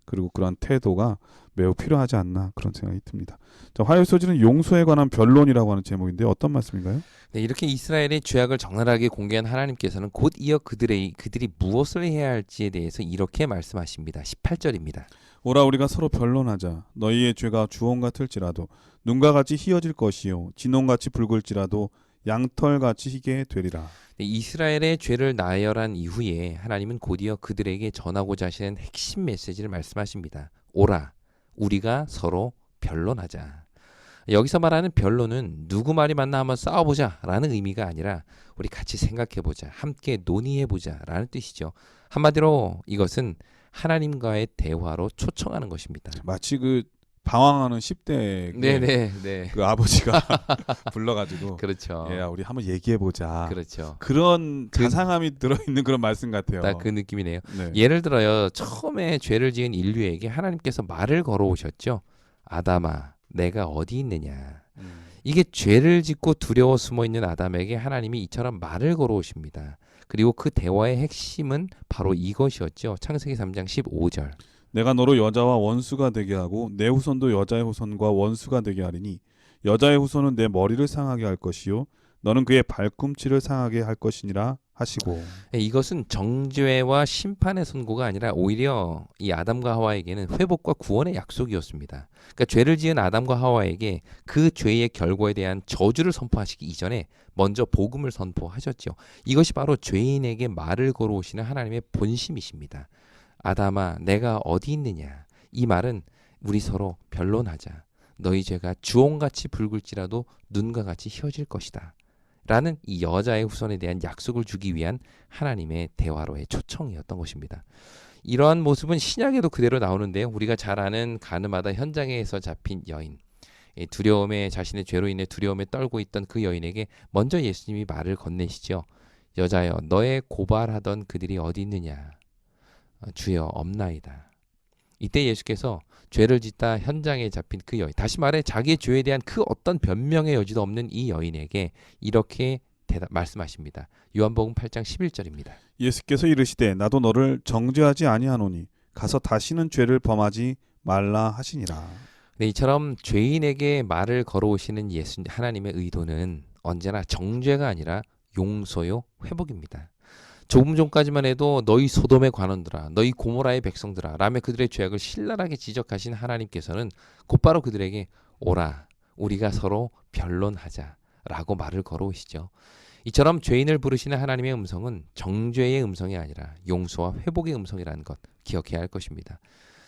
Speaker 1: 그리고 그런 태도가 매우 필요하지 않나 그런 생각이 듭니다. 자, 화요일 소지는 용서에 관한 변론이라고 하는 제목인데 어떤 말씀인가요?
Speaker 2: 네, 이렇게 이스라엘의 죄악을 적나라하게 공개한 하나님께서는 곧 이어 그들이 무엇을 해야 할지에 대해서 이렇게 말씀하십니다. 18절입니다.
Speaker 1: 오라 우리가 서로 변론하자. 너희의 죄가 주홍 같을지라도 눈과 같이 희어질 것이요 진홍같이 붉을지라도 양털같이 희게 되리라.
Speaker 2: 네, 이스라엘의 죄를 나열한 이후에 하나님은 곧이어 그들에게 전하고자 하시는 핵심 메시지를 말씀하십니다. 오라 우리가 서로 변론하자. 여기서 말하는 변론은 누구 말이 맞나 한번 싸워보자 라는 의미가 아니라 우리 같이 생각해보자, 함께 논의해보자 라는 뜻이죠. 한마디로 이것은 하나님과의 대화로 초청하는 것입니다.
Speaker 1: 마치 그 방황하는 10대
Speaker 2: 네네.
Speaker 1: 그 아버지가 불러가지고
Speaker 2: 그렇죠.
Speaker 1: 야 우리 한번 얘기해보자.
Speaker 2: 그렇죠.
Speaker 1: 그런 자상함이 들어있는 그런 말씀 같아요.
Speaker 2: 딱 그 느낌이네요.
Speaker 1: 네.
Speaker 2: 예를 들어요. 처음에 죄를 지은 인류에게 하나님께서 말을 걸어오셨죠. 아담아, 내가 어디 있느냐. 이게 죄를 짓고 두려워 숨어있는 아담에게 하나님이 이처럼 말을 걸어오십니다. 그리고 그 대화의 핵심은 바로 이것이었죠. 창세기 3장 15절.
Speaker 1: 내가 너로 여자와 원수가 되게 하고 내 후손도 여자의 후손과 원수가 되게 하리니 여자의 후손은 내 머리를 상하게 할 것이요 너는 그의 발꿈치를 상하게 할 것이니라 하시고.
Speaker 2: 이것은 정죄와 심판의 선고가 아니라 오히려 이 아담과 하와에게는 회복과 구원의 약속이었습니다. 그러니까 죄를 지은 아담과 하와에게 그 죄의 결과에 대한 저주를 선포하시기 이전에 먼저 복음을 선포하셨죠. 이것이 바로 죄인에게 말을 걸어오시는 하나님의 본심이십니다. 아담아, 내가 어디 있느냐? 이 말은 우리 서로 변론하자. 너희 죄가 주홍같이 붉을지라도 눈과 같이 희어질 것이다. 라는 이 여자의 후손에 대한 약속을 주기 위한 하나님의 대화로의 초청이었던 것입니다. 이러한 모습은 신약에도 그대로 나오는데요. 우리가 잘 아는 가늠하다 현장에서 잡힌 여인. 두려움에 자신의 죄로 인해 두려움에 떨고 있던 그 여인에게 먼저 예수님이 말을 건네시죠. 여자여, 너의 고발하던 그들이 어디 있느냐? 주여, 없나이다. 이때 예수께서 죄를 짓다 현장에 잡힌 그 여인, 다시 말해 자기의 죄에 대한 그 어떤 변명의 여지도 없는 이 여인에게 이렇게 말씀하십니다. 요한복음 8장 11절입니다.
Speaker 1: 예수께서 이르시되 나도 너를 정죄하지 아니하노니 가서 다시는 죄를 범하지 말라 하시니라.
Speaker 2: 네, 이처럼 죄인에게 말을 걸어오시는 예수 하나님의 의도는 언제나 정죄가 아니라 용서요 회복입니다. 조금 전까지만 해도 너희 소돔의 관원들아, 너희 고모라의 백성들아 라며 그들의 죄악을 신랄하게 지적하신 하나님께서는 곧바로 그들에게 오라 우리가 서로 변론하자 라고 말을 걸어오시죠. 이처럼 죄인을 부르시는 하나님의 음성은 정죄의 음성이 아니라 용서와 회복의 음성이라는 것 기억해야 할 것입니다.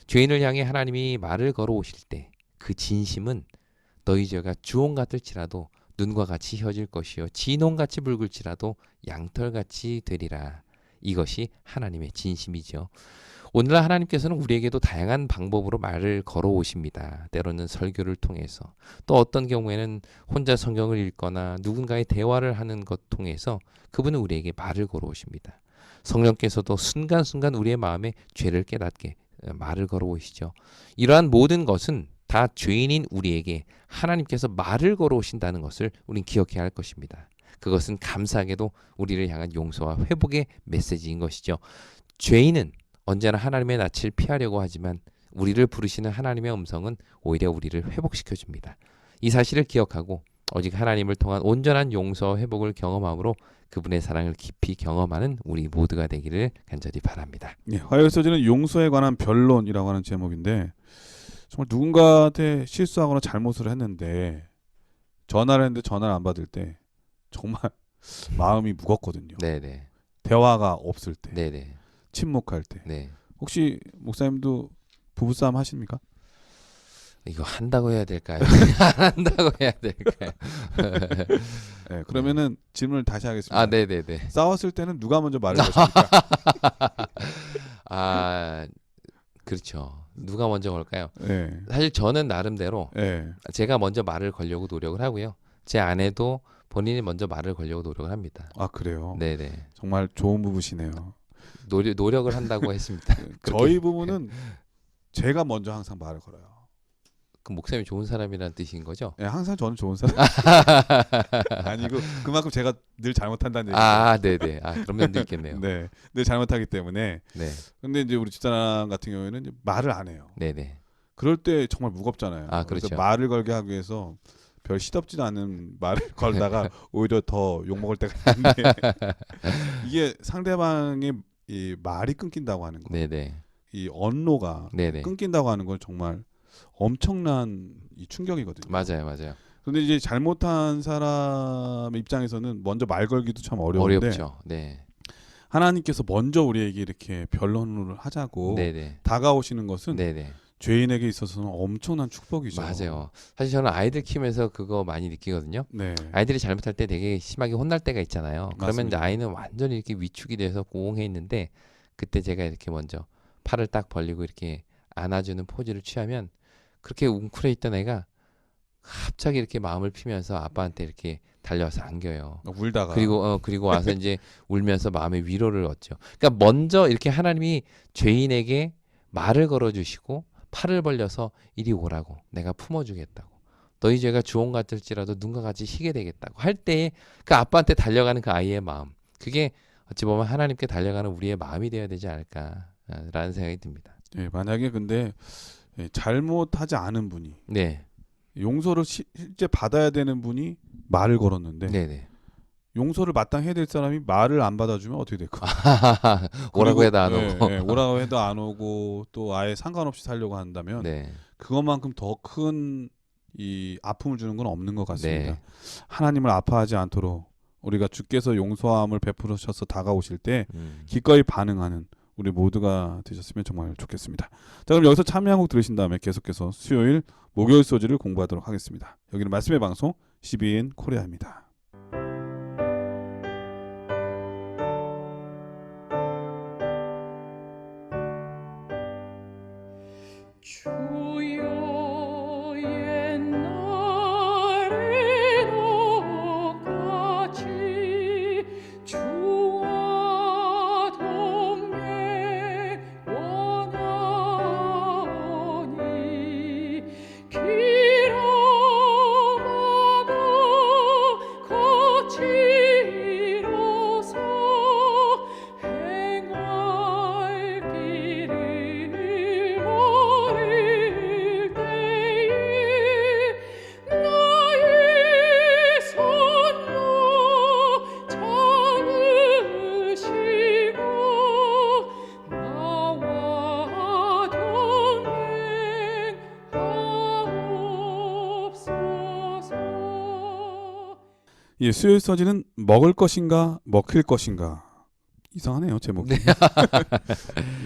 Speaker 2: 죄인을 향해 하나님이 말을 걸어오실 때 그 진심은 너희 죄가 주홍 같을지라도 눈과 같이 휘어질 것이요 진홍같이 붉을지라도 양털같이 되리라. 이것이 하나님의 진심이죠. 오늘날 하나님께서는 우리에게도 다양한 방법으로 말을 걸어오십니다. 때로는 설교를 통해서, 또 어떤 경우에는 혼자 성경을 읽거나 누군가의 대화를 하는 것 통해서 그분은 우리에게 말을 걸어오십니다. 성령께서도 순간순간 우리의 마음에 죄를 깨닫게 말을 걸어오시죠. 이러한 모든 것은 다 죄인인 우리에게 하나님께서 말을 걸어오신다는 것을 우린 기억해야 할 것입니다. 그것은 감사하게도 우리를 향한 용서와 회복의 메시지인 것이죠. 죄인은 언제나 하나님의 낯을 피하려고 하지만 우리를 부르시는 하나님의 음성은 오히려 우리를 회복시켜줍니다. 이 사실을 기억하고 오직 하나님을 통한 온전한 용서와 회복을 경험함으로 그분의 사랑을 깊이 경험하는 우리 모두가 되기를 간절히 바랍니다.
Speaker 1: 예, 화요일 소지는 용서에 관한 변론이라고 하는 제목인데, 정말 누군가한테 실수하거나 잘못을 했는데 전화를 했는데 전화를 안 받을 때 정말 마음이 무겁거든요.
Speaker 2: 네네.
Speaker 1: 대화가 없을 때,
Speaker 2: 네네.
Speaker 1: 침묵할 때.
Speaker 2: 네.
Speaker 1: 혹시 목사님도 부부싸움 하십니까?
Speaker 2: 이거 한다고 해야 될까요? 안 한다고 해야 될까요?
Speaker 1: 네, 그러면은 질문을 다시 하겠습니다.
Speaker 2: 아, 네네네.
Speaker 1: 싸웠을 때는 누가 먼저 말을 거십니까?
Speaker 2: 아, 그렇죠. 누가 먼저 걸까요?
Speaker 1: 네.
Speaker 2: 사실 저는 나름대로
Speaker 1: 네.
Speaker 2: 제가 먼저 말을 걸려고 노력을 하고요. 제 아내도 본인이 먼저 말을 걸려고 노력을 합니다.
Speaker 1: 아, 그래요?
Speaker 2: 네네.
Speaker 1: 정말 좋은 부부시네요.
Speaker 2: 노력을 한다고 했습니다.
Speaker 1: 저희 부부는 제가 먼저 항상 말을 걸어요.
Speaker 2: 그 목사님이 좋은 사람이라는 뜻인 거죠?
Speaker 1: 네, 항상 저는 좋은 사람. 아니고 그만큼 제가 늘 잘못한다는 얘기죠.
Speaker 2: 아, 네네. 아, 그런 면도 있겠네요.
Speaker 1: 네, 늘 잘못하기 때문에.
Speaker 2: 네,
Speaker 1: 근데 이제 우리 집사람 같은 경우에는 이제 말을 안 해요.
Speaker 2: 네네.
Speaker 1: 그럴 때 정말 무겁잖아요.
Speaker 2: 아,
Speaker 1: 그래서
Speaker 2: 그렇죠.
Speaker 1: 말을 걸게 하기 위해서 별 시덥지도 않은 말을 걸다가 오히려 더 욕먹을 때가 있는데 이게 상대방의 이 말이 끊긴다고 하는 거,
Speaker 2: 네네.
Speaker 1: 이 언어가
Speaker 2: 네네.
Speaker 1: 끊긴다고 하는 건 정말 엄청난 이 충격이거든요.
Speaker 2: 맞아요, 맞아요.
Speaker 1: 그런데 이제 잘못한 사람의 입장에서는 먼저 말 걸기도 참 어려운데
Speaker 2: 어렵죠. 네,
Speaker 1: 하나님께서 먼저 우리에게 이렇게 변론을 하자고
Speaker 2: 네네.
Speaker 1: 다가오시는 것은
Speaker 2: 네네.
Speaker 1: 죄인에게 있어서는 엄청난 축복이죠.
Speaker 2: 맞아요. 사실 저는 아이들 키우면서 그거 많이 느끼거든요.
Speaker 1: 네.
Speaker 2: 아이들이 잘못할 때 되게 심하게 혼날 때가 있잖아요. 그러면 이제
Speaker 1: 맞습니다.
Speaker 2: 아이는 완전히 이렇게 위축이 돼서 꽁해 있는데 그때 제가 이렇게 먼저 팔을 딱 벌리고 이렇게 안아주는 포즈를 취하면 그렇게 웅크려 있던 애가 갑자기 이렇게 마음을 피면서 아빠한테 이렇게 달려와서 안겨요.
Speaker 1: 울다가
Speaker 2: 그리고 와서 이제 울면서 마음의 위로를 얻죠. 그러니까 먼저 이렇게 하나님이 죄인에게 말을 걸어주시고 팔을 벌려서 이리 오라고 내가 품어주겠다고 너희 죄가 주홍 같을지라도 눈과 같이 희게 되겠다고 할 때에 그 아빠한테 달려가는 그 아이의 마음 그게 어찌 보면 하나님께 달려가는 우리의 마음이 되어야 되지 않을까라는 생각이 듭니다.
Speaker 1: 예, 만약에 근데 잘못하지 않은 분이
Speaker 2: 네,
Speaker 1: 용서를 실제 받아야 되는 분이 말을 걸었는데
Speaker 2: 네네.
Speaker 1: 용서를 마땅히 해야 될 사람이 말을 안 받아주면 어떻게 될까?
Speaker 2: 오라고 해도 안 오고.
Speaker 1: 오라고 해도 안 오고 또 아예 상관없이 살려고 한다면
Speaker 2: 네,
Speaker 1: 그것만큼 더 큰 이 아픔을 주는 건 없는 것 같습니다.
Speaker 2: 네.
Speaker 1: 하나님을 아파하지 않도록 우리가 주께서 용서함을 베풀으셔서 다가오실 때
Speaker 2: 음.
Speaker 1: 기꺼이 반응하는 우리 모두가 되셨으면 정말 좋겠습니다. 자, 그럼 여기서 참여 한 곡 들으신 다음에 계속해서 수요일 목요일 소지를 공부하도록 하겠습니다. 여기는 말씀의 방송 CBN 코리아입니다.
Speaker 3: 주여 옛날에도 같이 주와 동행 원하오니 길어마다 거칠어서 행할 길을 모를 때에 나의 손로 잡으시고 나와 동행하옵소서.
Speaker 1: 예, 수요일 서지는 먹을 것인가 먹힐 것인가 이상하네요 제목이.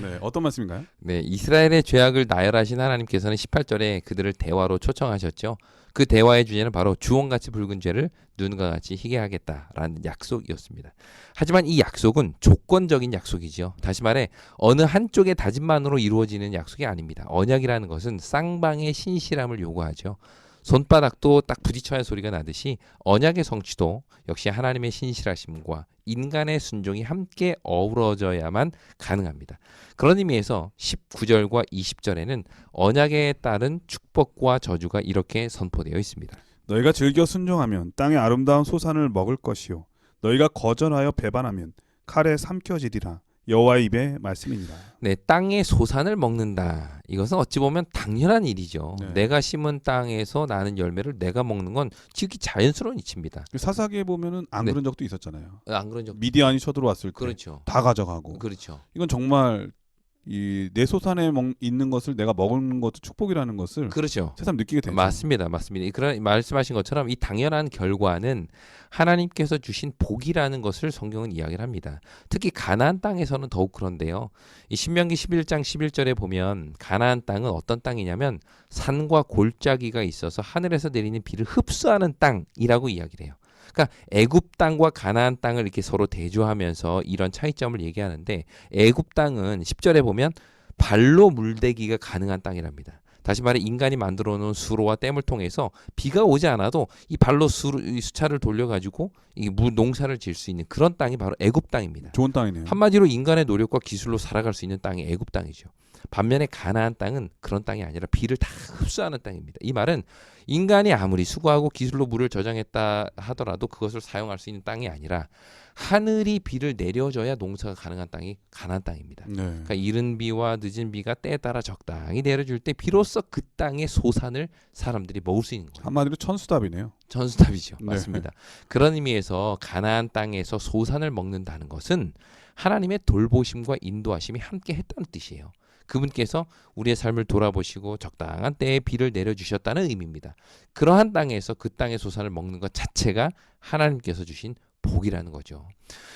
Speaker 1: 네, 어떤 말씀인가요?
Speaker 2: 네, 이스라엘의 죄악을 나열하신 하나님께서는 18절에 그들을 대화로 초청하셨죠. 그 대화의 주제는 바로 주홍같이 붉은 죄를 눈과 같이 희게 하겠다라는 약속이었습니다. 하지만 이 약속은 조건적인 약속이지요. 다시 말해 어느 한쪽의 다짐만으로 이루어지는 약속이 아닙니다. 언약이라는 것은 쌍방의 신실함을 요구하죠. 손바닥도 딱 부딪혀야 소리가 나듯이 언약의 성취도 역시 하나님의 신실하심과 인간의 순종이 함께 어우러져야만 가능합니다. 그런 의미에서 19절과 20절에는 언약에 따른 축복과 저주가 이렇게 선포되어 있습니다.
Speaker 1: 너희가 즐겨 순종하면 땅의 아름다운 소산을 먹을 것이요 너희가 거절하여 배반하면 칼에 삼켜지리라. 여호와의 입의 말씀이니라.
Speaker 2: 네, 땅의 소산을 먹는다. 이것은 어찌 보면 당연한 일이죠.
Speaker 1: 네.
Speaker 2: 내가 심은 땅에서 나는 열매를 내가 먹는 건 지극히 자연스러운 이치입니다.
Speaker 1: 사사기에 보면은 안
Speaker 2: 네.
Speaker 1: 그런 적도 있었잖아요.
Speaker 2: 안 그런 적
Speaker 1: 미디안이 쳐들어왔을 때 다
Speaker 2: 그렇죠.
Speaker 1: 가져가고.
Speaker 2: 그렇죠.
Speaker 1: 이건 정말 이 내 소산에 있는 것을 내가 먹는 것도 축복이라는 것을
Speaker 2: 그렇죠.
Speaker 1: 새삼 느끼게 되죠.
Speaker 2: 맞습니다. 맞습니다. 그런 말씀하신 것처럼 이 당연한 결과는 하나님께서 주신 복이라는 것을 성경은 이야기를 합니다. 특히 가나안 땅에서는 더욱 그런데요. 이 신명기 11장 11절에 보면 가나안 땅은 어떤 땅이냐면 산과 골짜기가 있어서 하늘에서 내리는 비를 흡수하는 땅이라고 이야기를 해요. 그러니까 애굽 땅과 가나안 땅을 이렇게 서로 대조하면서 이런 차이점을 얘기하는데 애굽 땅은 10절에 보면 발로 물대기가 가능한 땅이랍니다. 다시 말해 인간이 만들어 놓은 수로와 댐을 통해서 비가 오지 않아도 이 발로 수차를 돌려가지고 이 농사를 지을 수 있는 그런 땅이 바로 애굽 땅입니다.
Speaker 1: 좋은 땅이네요.
Speaker 2: 한마디로 인간의 노력과 기술로 살아갈 수 있는 땅이 애굽 땅이죠. 반면에 가나안 땅은 그런 땅이 아니라 비를 다 흡수하는 땅입니다. 이 말은 인간이 아무리 수고하고 기술로 물을 저장했다 하더라도 그것을 사용할 수 있는 땅이 아니라 하늘이 비를 내려줘야 농사가 가능한 땅이 가나안 땅입니다.
Speaker 1: 네.
Speaker 2: 그러니까 이른 비와 늦은 비가 때에 따라 적당히 내려줄 때 비로소 그 땅의 소산을 사람들이 먹을 수 있는 거예요.
Speaker 1: 한마디로 천수답이네요.
Speaker 2: 전수답이죠.
Speaker 1: 네.
Speaker 2: 맞습니다. 그런 의미에서 가나안 땅에서 소산을 먹는다는 것은 하나님의 돌보심과 인도하심이 함께 했다는 뜻이에요. 그분께서 우리의 삶을 돌아보시고 적당한 때에 비를 내려주셨다는 의미입니다. 그러한 땅에서 그 땅의 소산을 먹는 것 자체가 하나님께서 주신 복이라는 거죠.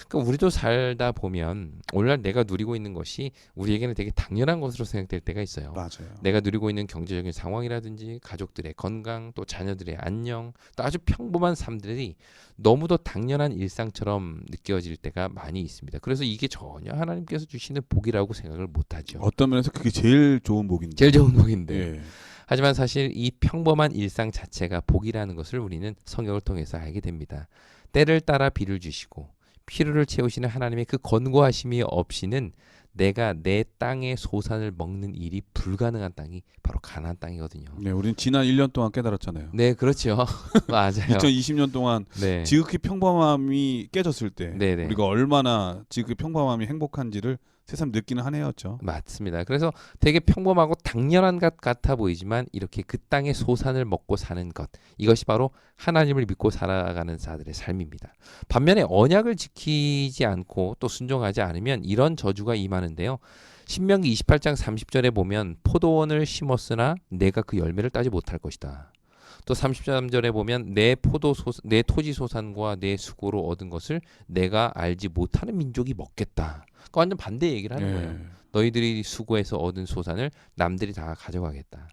Speaker 2: 그러니까 우리도 살다 보면 오늘날 내가 누리고 있는 것이 우리에게는 되게 당연한 것으로 생각될 때가 있어요.
Speaker 1: 맞아요.
Speaker 2: 내가 누리고 있는 경제적인 상황이라든지 가족들의 건강 또 자녀들의 안녕 또 아주 평범한 삶들이 너무도 당연한 일상처럼 느껴질 때가 많이 있습니다. 그래서 이게 전혀 하나님께서 주시는 복이라고 생각을 못하죠.
Speaker 1: 어떤 면에서 그게 제일 좋은 복인데.
Speaker 2: 제일 좋은 복인데
Speaker 1: 예.
Speaker 2: 하지만 사실 이 평범한 일상 자체가 복이라는 것을 우리는 성경을 통해서 알게 됩니다. 때를 따라 비를 주시고 필요를 채우시는 하나님의 그 권고하심이 없이는 내가 내 땅의 소산을 먹는 일이 불가능한 땅이 바로 가나안 땅이거든요.
Speaker 1: 네, 우리는 지난 1년 동안 깨달았잖아요.
Speaker 2: 네, 그렇죠. 맞아요.
Speaker 1: 2020년 동안
Speaker 2: 네.
Speaker 1: 지극히 평범함이 깨졌을 때
Speaker 2: 네네.
Speaker 1: 우리가 얼마나 지극히 평범함이 행복한지를 새삼 느끼는 한 해였죠.
Speaker 2: 맞습니다. 그래서 되게 평범하고 당연한 것 같아 보이지만 이렇게 그 땅의 소산을 먹고 사는 것 이것이 바로 하나님을 믿고 살아가는 자들의 삶입니다. 반면에 언약을 지키지 않고 또 순종하지 않으면 이런 저주가 임하는데요. 신명기 28장 30절에 보면 포도원을 심었으나 내가 그 열매를 따지 못할 것이다. 또 33절에 보면 내 토지 소산과 내 수고로 얻은 것을 내가 알지 못하는 민족이 먹겠다. 그러니까 완전 반대 얘기를 하는 거예요. 너희들이 수고해서 얻은 소산을 남들이 다 가져가겠다.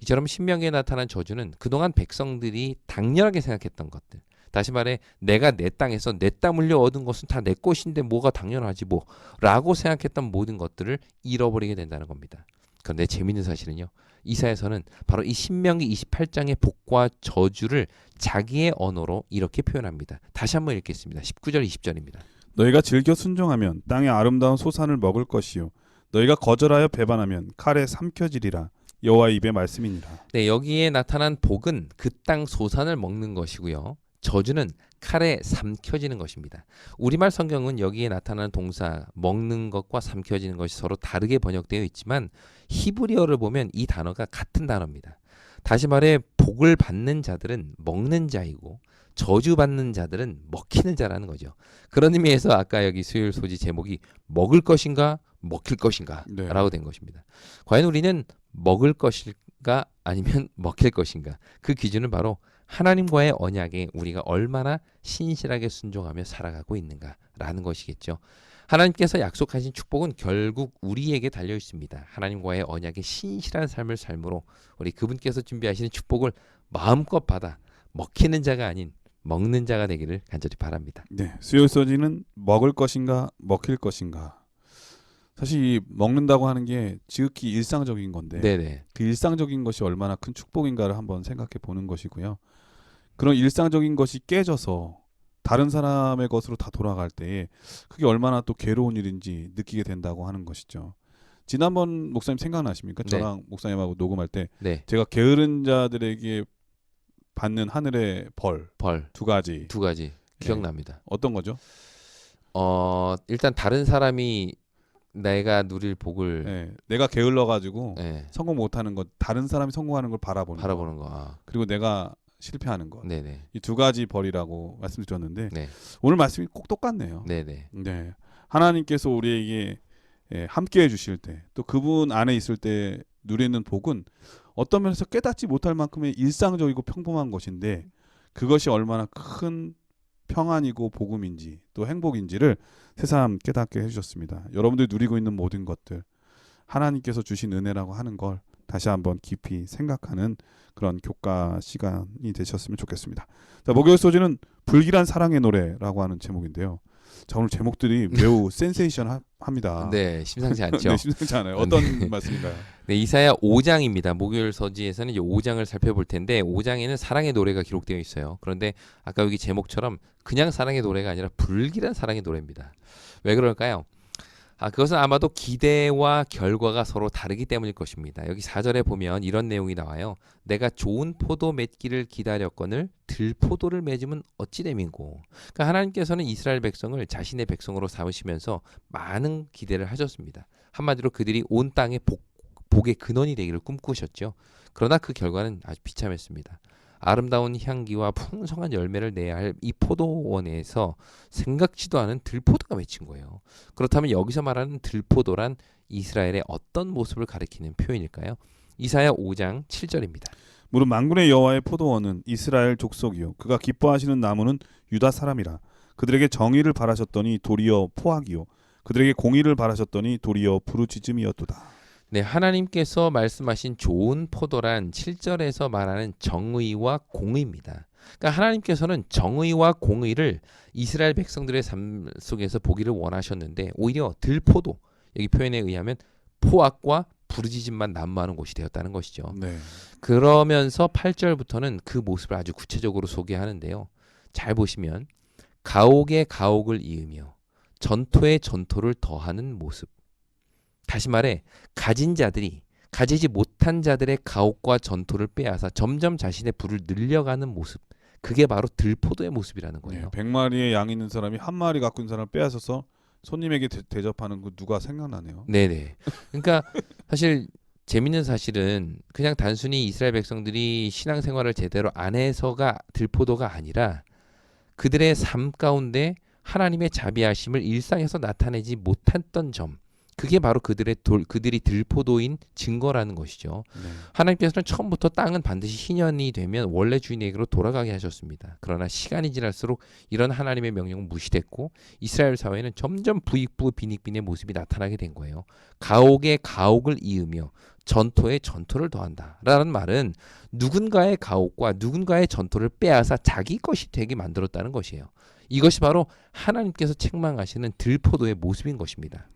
Speaker 2: 이처럼 신명기에 나타난 저주는 그동안 백성들이 당연하게 생각했던 것들. 다시 말해 내가 내 땅에서 내 땀 흘려 얻은 것은 다 내 것인데 뭐가 당연하지 뭐 라고 생각했던 모든 것들을 잃어버리게 된다는 겁니다. 그런데 재미있는 사실은요. 이사야서는 바로 이 신명기 28장의 복과 저주를 자기의 언어로 이렇게 표현합니다. 다시 한번 읽겠습니다. 19절 20절입니다.
Speaker 1: 너희가 즐겨 순종하면 땅의 아름다운 소산을 먹을 것이요 너희가 거절하여 배반하면 칼에 삼켜지리라. 여호와의 입의 말씀이니라.
Speaker 2: 네, 여기에 나타난 복은 그 땅 소산을 먹는 것이고요. 저주는 칼에 삼켜지는 것입니다. 우리말 성경은 여기에 나타나는 동사 먹는 것과 삼켜지는 것이 서로 다르게 번역되어 있지만 히브리어를 보면 이 단어가 같은 단어입니다. 다시 말해 복을 받는 자들은 먹는 자이고 저주받는 자들은 먹히는 자라는 거죠. 그런 의미에서 아까 여기 수요일 소지 제목이 먹을 것인가 먹힐 것인가
Speaker 1: 네.
Speaker 2: 라고 된 것입니다. 과연 우리는 먹을 것일까 아니면 먹힐 것인가? 그 기준은 바로 하나님과의 언약에 우리가 얼마나 신실하게 순종하며 살아가고 있는가라는 것이겠죠. 하나님께서 약속하신 축복은 결국 우리에게 달려 있습니다. 하나님과의 언약의 신실한 삶을 삶으로 우리 그분께서 준비하시는 축복을 마음껏 받아 먹히는 자가 아닌 먹는 자가 되기를 간절히 바랍니다.
Speaker 1: 네, 수요 소지는 먹을 것인가 먹힐 것인가. 사실 이 먹는다고 하는 게 지극히 일상적인 건데
Speaker 2: 네네.
Speaker 1: 그 일상적인 것이 얼마나 큰 축복인가를 한번 생각해 보는 것이고요. 그런 일상적인 것이 깨져서 다른 사람의 것으로 다 돌아갈 때에 그게 얼마나 또 괴로운 일인지 느끼게 된다고 하는 것이죠. 지난번 목사님 생각나십니까?
Speaker 2: 네.
Speaker 1: 저랑 목사님하고 녹음할 때
Speaker 2: 네.
Speaker 1: 제가 게으른 자들에게 받는 하늘의 벌
Speaker 2: 벌
Speaker 1: 2가지
Speaker 2: 두 가지 기억납니다.
Speaker 1: 어떤 거죠?
Speaker 2: 일단 다른 사람이 내가 누릴 복을
Speaker 1: 네, 내가 게을러 가지고
Speaker 2: 네,
Speaker 1: 성공 못하는 것, 다른 사람이 성공하는 걸 바라보는
Speaker 2: 바라보는
Speaker 1: 거,
Speaker 2: 거. 아,
Speaker 1: 그리고 내가 실패하는 것.
Speaker 2: 네네.
Speaker 1: 이 2가지 벌이라고 말씀드렸는데
Speaker 2: 네.
Speaker 1: 오늘 말씀이 꼭 똑같네요.
Speaker 2: 네네.
Speaker 1: 네, 하나님께서 우리에게 함께해 주실 때, 또 그분 안에 있을 때 누리는 복은 어떤 면에서 깨닫지 못할 만큼의 일상적이고 평범한 것인데 그것이 얼마나 큰 평안이고 복음인지 또 행복인지를 새삼 깨닫게 해주셨습니다. 여러분들이 누리고 있는 모든 것들 하나님께서 주신 은혜라고 하는 걸 다시 한번 깊이 생각하는 그런 교과 시간이 되셨으면 좋겠습니다. 자, 목요일 소지는 불길한 사랑의 노래라고 하는 제목인데요. 자, 오늘 제목들이 매우 센세이션합니다.
Speaker 2: 네, 심상치 않죠.
Speaker 1: 네, 심상치 않아요. 어떤
Speaker 2: 네.
Speaker 1: 말씀인가요?
Speaker 2: 네, 이사야 5장입니다. 목요일 서지에서는 이제 5장을 살펴볼 텐데 5장에는 사랑의 노래가 기록되어 있어요. 그런데 아까 여기 제목처럼 그냥 사랑의 노래가 아니라 불길한 사랑의 노래입니다. 왜 그럴까요? 그것은 아마도 기대와 결과가 서로 다르기 때문일 것입니다. 여기 4절에 보면 이런 내용이 나와요. 내가 좋은 포도 맺기를 기다렸거늘 들포도를 맺으면 어찌 됨인고. 그러니까 하나님께서는 이스라엘 백성을 자신의 백성으로 삼으시면서 많은 기대를 하셨습니다. 한마디로 그들이 온 땅의 복의 근원이 되기를 꿈꾸셨죠. 그러나 그 결과는 아주 비참했습니다. 아름다운 향기와 풍성한 열매를 내야 할 이 포도원에서 생각지도 않은 들포도가 맺힌 거예요. 그렇다면 여기서 말하는 들포도란 이스라엘의 어떤 모습을 가리키는 표현일까요? 이사야 5장 7절입니다.
Speaker 1: 무릇 만군의 여호와의 포도원은 이스라엘 족속이요 그가 기뻐하시는 나무는 유다 사람이라. 그들에게 정의를 바라셨더니 도리어 포악이요 그들에게 공의를 바라셨더니 도리어 부르짖음이었도다.
Speaker 2: 네, 하나님께서 말씀하신 좋은 포도란 7절에서 말하는 정의와 공의입니다. 그러니까 하나님께서는 정의와 공의를 이스라엘 백성들의 삶 속에서 보기를 원하셨는데 오히려 들포도, 여기 표현에 의하면 포악과 부르짖음만 난무하는 곳이 되었다는 것이죠.
Speaker 1: 네.
Speaker 2: 그러면서 8절부터는 그 모습을 아주 구체적으로 소개하는데요. 잘 보시면 가옥에 가옥을 이으며 전토에 전토를 더하는 모습. 다시 말해 가진 자들이 가지지 못한 자들의 가옥과 전토를 빼앗아 점점 자신의 부를 늘려가는 모습. 그게 바로 들포도의 모습이라는 거예요.
Speaker 1: 100마리의 양 있는 사람이 한 마리 갖고 있는 사람을 빼앗아서 손님에게 대접하는 그 누가 생각나네요.
Speaker 2: 네네. 그러니까 사실 재밌는 사실은 그냥 단순히 이스라엘 백성들이 신앙생활을 제대로 안 해서가 들포도가 아니라 그들의 삶 가운데 하나님의 자비하심을 일상에서 나타내지 못했던 점, 그게 바로 그들이 들포도인 증거라는 것이죠.
Speaker 1: 네.
Speaker 2: 하나님께서는 처음부터 땅은 반드시 희년이 되면 원래 주인에게로 돌아가게 하셨습니다. 그러나 시간이 지날수록 이런 하나님의 명령은 무시됐고 이스라엘 사회는 점점 부익부 빈익빈의 모습이 나타나게 된 거예요. 가옥에 가옥을 이으며 전토에 전토를 더한다라는 말은 누군가의 가옥과 누군가의 전토를 빼앗아 자기 것이 되게 만들었다는 것이에요. 이것이 바로 하나님께서 책망하시는 들포도의 모습인 것입니다.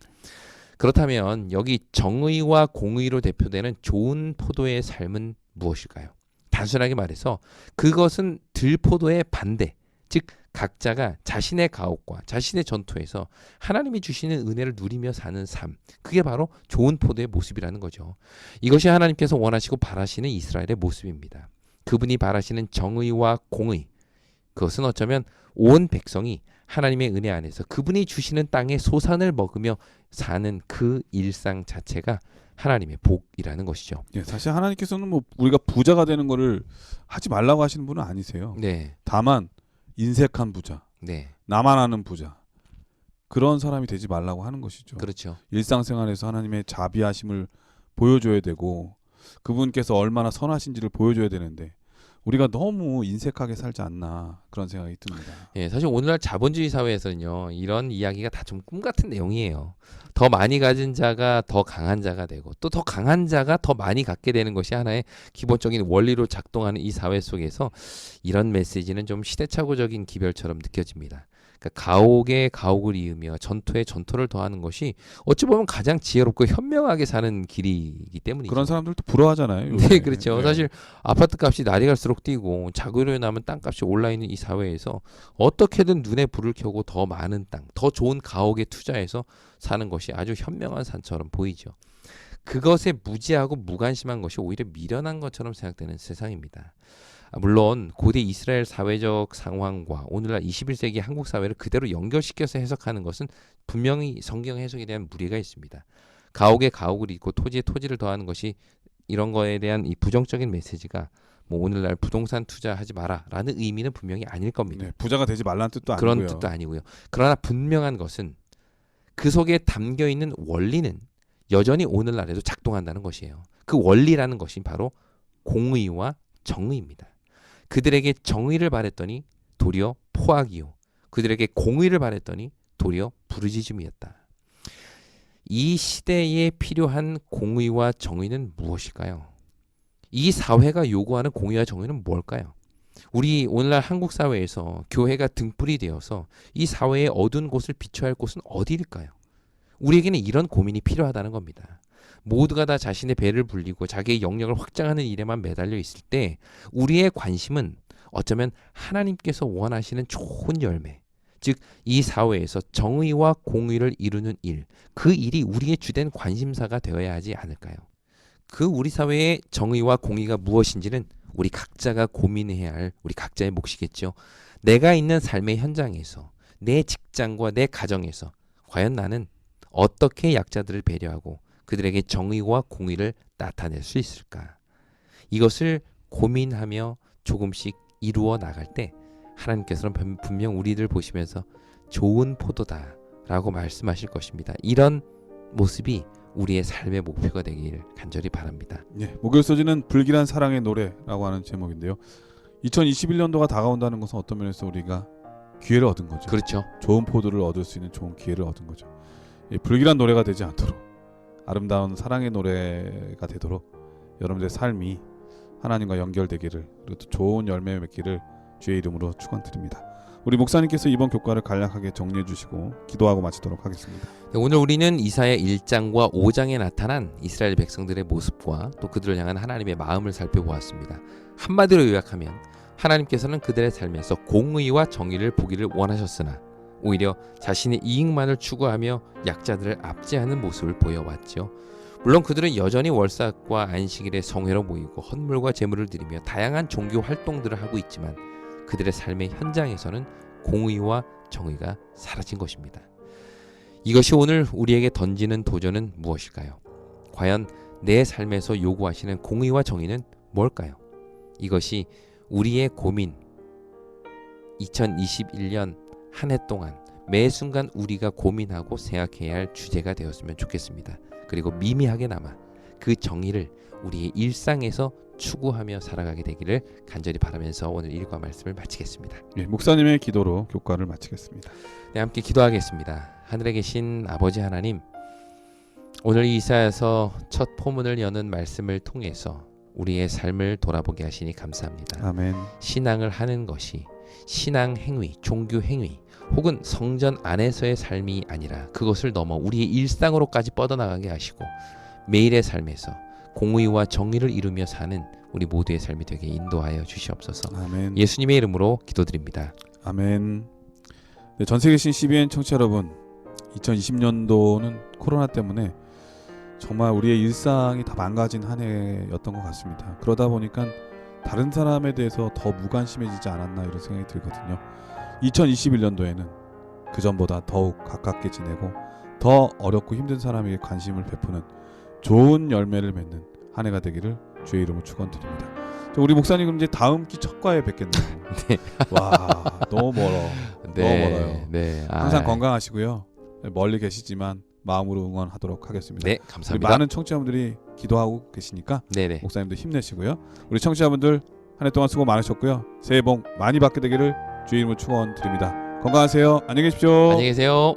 Speaker 2: 그렇다면 여기 정의와 공의로 대표되는 좋은 포도의 삶은 무엇일까요? 단순하게 말해서 그것은 들포도의 반대, 즉 각자가 자신의 가옥과 자신의 전토에서 하나님이 주시는 은혜를 누리며 사는 삶, 그게 바로 좋은 포도의 모습이라는 거죠. 이것이 하나님께서 원하시고 바라시는 이스라엘의 모습입니다. 그분이 바라시는 정의와 공의, 그것은 어쩌면 온 백성이 하나님의 은혜 안에서 그분이 주시는 땅의 소산을 먹으며 사는 그 일상 자체가 하나님의 복이라는 것이죠.
Speaker 1: 예, 사실 하나님께서는 뭐 우리가 부자가 되는 거를 하지 말라고 하시는 분은 아니세요.
Speaker 2: 네,
Speaker 1: 다만 인색한 부자,
Speaker 2: 네,
Speaker 1: 나만 아는 부자, 그런 사람이 되지 말라고 하는 것이죠.
Speaker 2: 그렇죠.
Speaker 1: 일상생활에서 하나님의 자비하심을 보여줘야 되고 그분께서 얼마나 선하신지를 보여줘야 되는데 우리가 너무 인색하게 살지 않나 그런 생각이 듭니다.
Speaker 2: 예, 사실 오늘날 자본주의 사회에서는요, 이런 이야기가 다 좀 꿈 같은 내용이에요. 더 많이 가진 자가 더 강한 자가 되고, 또 더 강한 자가 더 많이 갖게 되는 것이 하나의 기본적인 원리로 작동하는 이 사회 속에서 이런 메시지는 좀 시대착오적인 기별처럼 느껴집니다. 그러니까 가옥에 가옥을 이으며 전투에 전투를 더하는 것이 어찌 보면 가장 지혜롭고 현명하게 사는 길이기 때문이죠.
Speaker 1: 그런 사람들도 부러워하잖아요.
Speaker 2: 네, 그렇죠.
Speaker 1: 네.
Speaker 2: 사실 아파트 값이 날이 갈수록 뛰고 자고로 남은 땅값이 올라 있는 이 사회에서 어떻게든 눈에 불을 켜고 더 많은 땅, 더 좋은 가옥에 투자해서 사는 것이 아주 현명한 산처럼 보이죠. 그것에 무지하고 무관심한 것이 오히려 미련한 것처럼 생각되는 세상입니다. 물론 고대 이스라엘 사회적 상황과 오늘날 21세기 한국 사회를 그대로 연결시켜서 해석하는 것은 분명히 성경 해석에 대한 무리가 있습니다. 가옥에 가옥을 잇고 토지에 토지를 더하는 것이 이런 거에 대한 이 부정적인 메시지가 뭐 오늘날 부동산 투자하지 마라라는 의미는 분명히 아닐 겁니다.
Speaker 1: 네, 부자가 되지 말라는 뜻도
Speaker 2: 그런
Speaker 1: 아니고요.
Speaker 2: 뜻도 아니고요. 그러나 분명한 것은 그 속에 담겨 있는 원리는 여전히 오늘날에도 작동한다는 것이에요. 그 원리라는 것이 바로 공의와 정의입니다. 그들에게 정의를 바랬더니 도리어 포악이요. 그들에게 공의를 바랬더니 도리어 부르짖음이었다. 이 시대에 필요한 공의와 정의는 무엇일까요? 이 사회가 요구하는 공의와 정의는 뭘까요? 우리 오늘날 한국 사회에서 교회가 등불이 되어서 이 사회의 어두운 곳을 비춰야 할 곳은 어디일까요? 우리에게는 이런 고민이 필요하다는 겁니다. 모두가 다 자신의 배를 불리고 자기의 영역을 확장하는 일에만 매달려 있을 때 우리의 관심은 어쩌면 하나님께서 원하시는 좋은 열매, 즉 이 사회에서 정의와 공의를 이루는 일, 그 일이 우리의 주된 관심사가 되어야 하지 않을까요? 그 우리 사회의 정의와 공의가 무엇인지는 우리 각자가 고민해야 할 우리 각자의 몫이겠죠. 내가 있는 삶의 현장에서, 내 직장과 내 가정에서 과연 나는 어떻게 약자들을 배려하고 그들에게 정의와 공의를 나타낼 수 있을까? 이것을 고민하며 조금씩 이루어 나갈 때 하나님께서는 분명 우리를 보시면서 좋은 포도다라고 말씀하실 것입니다. 이런 모습이 우리의 삶의 목표가 되길 간절히 바랍니다.
Speaker 1: 예, 목요일 소지는 불길한 사랑의 노래라고 하는 제목인데요. 2021년도가 다가온다는 것은 어떤 면에서 우리가 기회를 얻은 거죠.
Speaker 2: 그렇죠.
Speaker 1: 좋은 포도를 얻을 수 있는 좋은 기회를 얻은 거죠. 예, 불길한 노래가 되지 않도록 아름다운 사랑의 노래가 되도록 여러분들의 삶이 하나님과 연결되기를, 그리고 또 좋은 열매 맺기를 주의 이름으로 축원드립니다. 우리 목사님께서 이번 교과를 간략하게 정리해 주시고 기도하고 마치도록 하겠습니다.
Speaker 2: 네, 오늘 우리는 이사야 1장과 5장에 나타난 이스라엘 백성들의 모습과 또 그들을 향한 하나님의 마음을 살펴보았습니다. 한마디로 요약하면 하나님께서는 그들의 삶에서 공의와 정의를 보기를 원하셨으나 오히려 자신의 이익만을 추구하며 약자들을 압제하는 모습을 보여왔죠. 물론 그들은 여전히 월삭과 안식일에 성회로 모이고 헌물과 제물을 드리며 다양한 종교 활동들을 하고 있지만 그들의 삶의 현장에서는 공의와 정의가 사라진 것입니다. 이것이 오늘 우리에게 던지는 도전은 무엇일까요? 과연 내 삶에서 요구하시는 공의와 정의는 뭘까요? 이것이 우리의 고민, 2021년 한 해 동안 매 순간 우리가 고민하고 생각해야 할 주제가 되었으면 좋겠습니다. 그리고 미미하게나마 그 정의를 우리의 일상에서 추구하며 살아가게 되기를 간절히 바라면서 오늘 일과 말씀을 마치겠습니다.
Speaker 1: 예, 목사님의 기도로 교과를 마치겠습니다.
Speaker 2: 네, 함께 기도하겠습니다. 하늘에 계신 아버지 하나님, 오늘 이사야서 첫 포문을 여는 말씀을 통해서 우리의 삶을 돌아보게 하시니 감사합니다.
Speaker 1: 아멘.
Speaker 2: 신앙을 하는 것이 신앙 행위, 종교 행위 혹은 성전 안에서의 삶이 아니라 그것을 넘어 우리의 일상으로까지 뻗어나가게 하시고 매일의 삶에서 공의와 정의를 이루며 사는 우리 모두의 삶이 되게 인도하여 주시옵소서.
Speaker 1: 아멘.
Speaker 2: 예수님의 이름으로 기도드립니다.
Speaker 1: 아멘. 네, 전 세계 계신 CBN 청취자 여러분, 2020년도는 코로나 때문에 정말 우리의 일상이 다 망가진 한 해였던 것 같습니다. 그러다 보니까 다른 사람에 대해서 더 무관심해지지 않았나 이런 생각이 들거든요. 2021년도에는 그 전보다 더욱 가깝게 지내고 더 어렵고 힘든 사람에게 관심을 베푸는 좋은 열매를 맺는 한 해가 되기를 주의 이름으로 축원드립니다. 우리 목사님 이제 다음 기 첫 과에 뵙겠네요.
Speaker 2: 네.
Speaker 1: 와, 너무 멀어. 너무 멀어요.
Speaker 2: 네.
Speaker 1: 항상 건강하시고요. 멀리 계시지만 마음으로 응원하도록 하겠습니다.
Speaker 2: 네,
Speaker 1: 우리
Speaker 2: 감사합니다.
Speaker 1: 많은 청취자분들이 기도하고 계시니까
Speaker 2: 네네.
Speaker 1: 목사님도 힘내시고요. 우리 청취자분들 한 해 동안 수고 많으셨고요. 새해 복 많이 받게 되기를 주의 이름으로 축원드립니다. 건강하세요. 안녕히 계십시오.
Speaker 2: 안녕히 계세요.